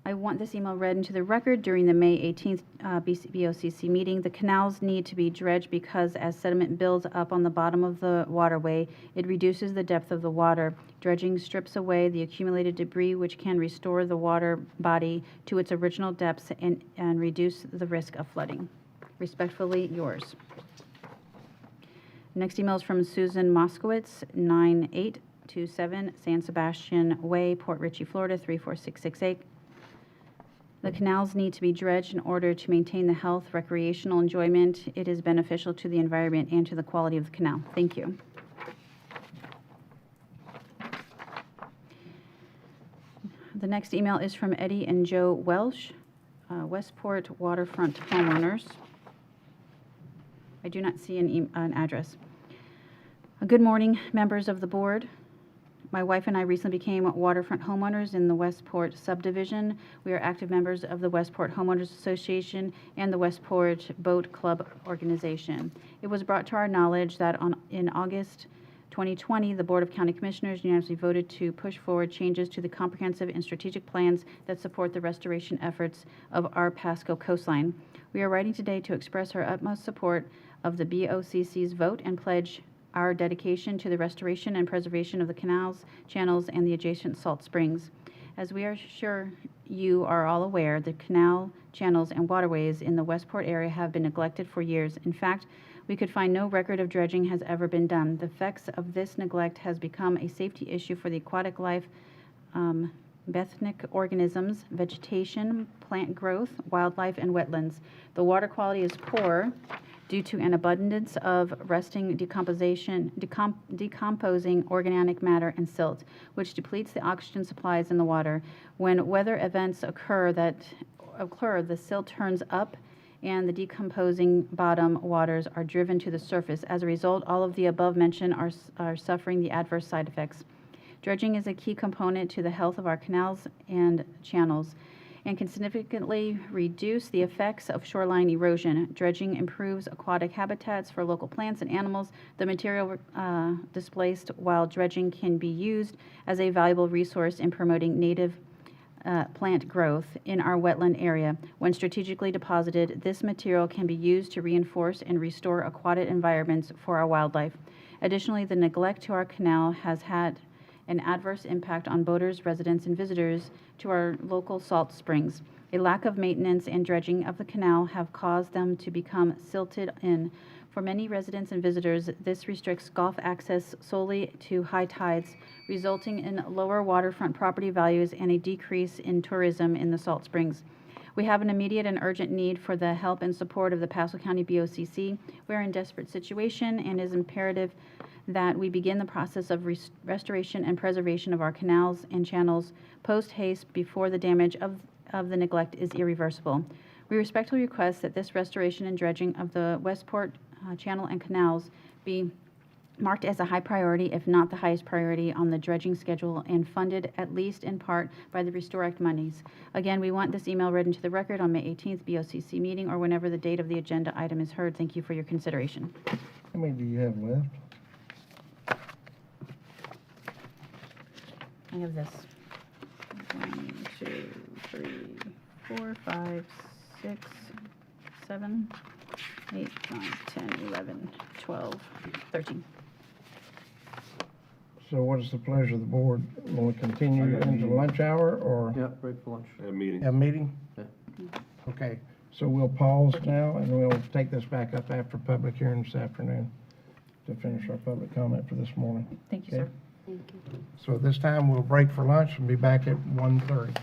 I want this email read into the record during the May 18th BOCC meeting. The canals need to be dredged because as sediment builds up on the bottom of the waterway, it reduces the depth of the water. Dredging strips away the accumulated debris, which can restore the water body to its original depths and reduce the risk of flooding. Respectfully, yours. Next email is from Susan Moskowitz, 9827 San Sebastian Way, Port Richey, Florida, 34668. The canals need to be dredged in order to maintain the health, recreational enjoyment. It is beneficial to the environment and to the quality of the canal. Thank you. The next email is from Eddie and Joe Welsh, Westport Waterfront homeowners. I do not see an address. Good morning, members of the board. My wife and I recently became waterfront homeowners in the Westport subdivision. We are active members of the Westport Homeowners Association and the Westport Boat Club organization. It was brought to our knowledge that in August 2020, the Board of County Commissioners unanimously voted to push forward changes to the comprehensive and strategic plans that support the restoration efforts of our Pasco coastline. We are writing today to express our utmost support of the BOCC's vote and pledge our dedication to the restoration and preservation of the canals, channels, and the adjacent salt springs. As we are sure you are all aware, the canal, channels, and waterways in the Westport area have been neglected for years. In fact, we could find no record of dredging has ever been done. The effects of this neglect has become a safety issue for the aquatic life, benthic organisms, vegetation, plant growth, wildlife, and wetlands. The water quality is poor due to an abundance of resting decomposing organic matter and silt, which depletes the oxygen supplies in the water. When weather events occur, the silt turns up and the decomposing bottom waters are driven to the surface. As a result, all of the above mentioned are suffering the adverse side effects. Dredging is a key component to the health of our canals and channels and can significantly reduce the effects of shoreline erosion. Dredging improves aquatic habitats for local plants and animals. The material displaced while dredging can be used as a valuable resource in promoting native plant growth in our wetland area. When strategically deposited, this material can be used to reinforce and restore aquatic environments for our wildlife. Additionally, the neglect to our canal has had an adverse impact on boaters, residents, and visitors to our local salt springs. A lack of maintenance and dredging of the canal have caused them to become silted in. For many residents and visitors, this restricts Gulf access solely to high tides, resulting in lower waterfront property values and a decrease in tourism in the salt springs. We have an immediate and urgent need for the help and support of the Pasco County BOCC. We are in desperate situation and it is imperative that we begin the process of restoration and preservation of our canals and channels post haste before the damage of the neglect is irreversible. We respectfully request that this restoration and dredging of the Westport channel and canals be marked as a high priority, if not the highest priority on the dredging schedule, and funded at least in part by the Restore Act monies. Again, we want this email read into the record on May 18th BOCC meeting or whenever the date of the agenda item is heard. Thank you for your consideration. How many do you have left? I have this. 1, 2, 3, 4, 5, 6, 7, 8, 9, 10, 11, 12, 13. So what is the pleasure of the board? Will it continue into lunch hour or? Yeah, break for lunch. A meeting. A meeting? Yeah. Okay, so we'll pause now and we'll take this back up after public hearing this afternoon to finish our public comment for this morning. Thank you, Okay? sir. Thank you. So at this time, we'll break for lunch and be back at 1:30.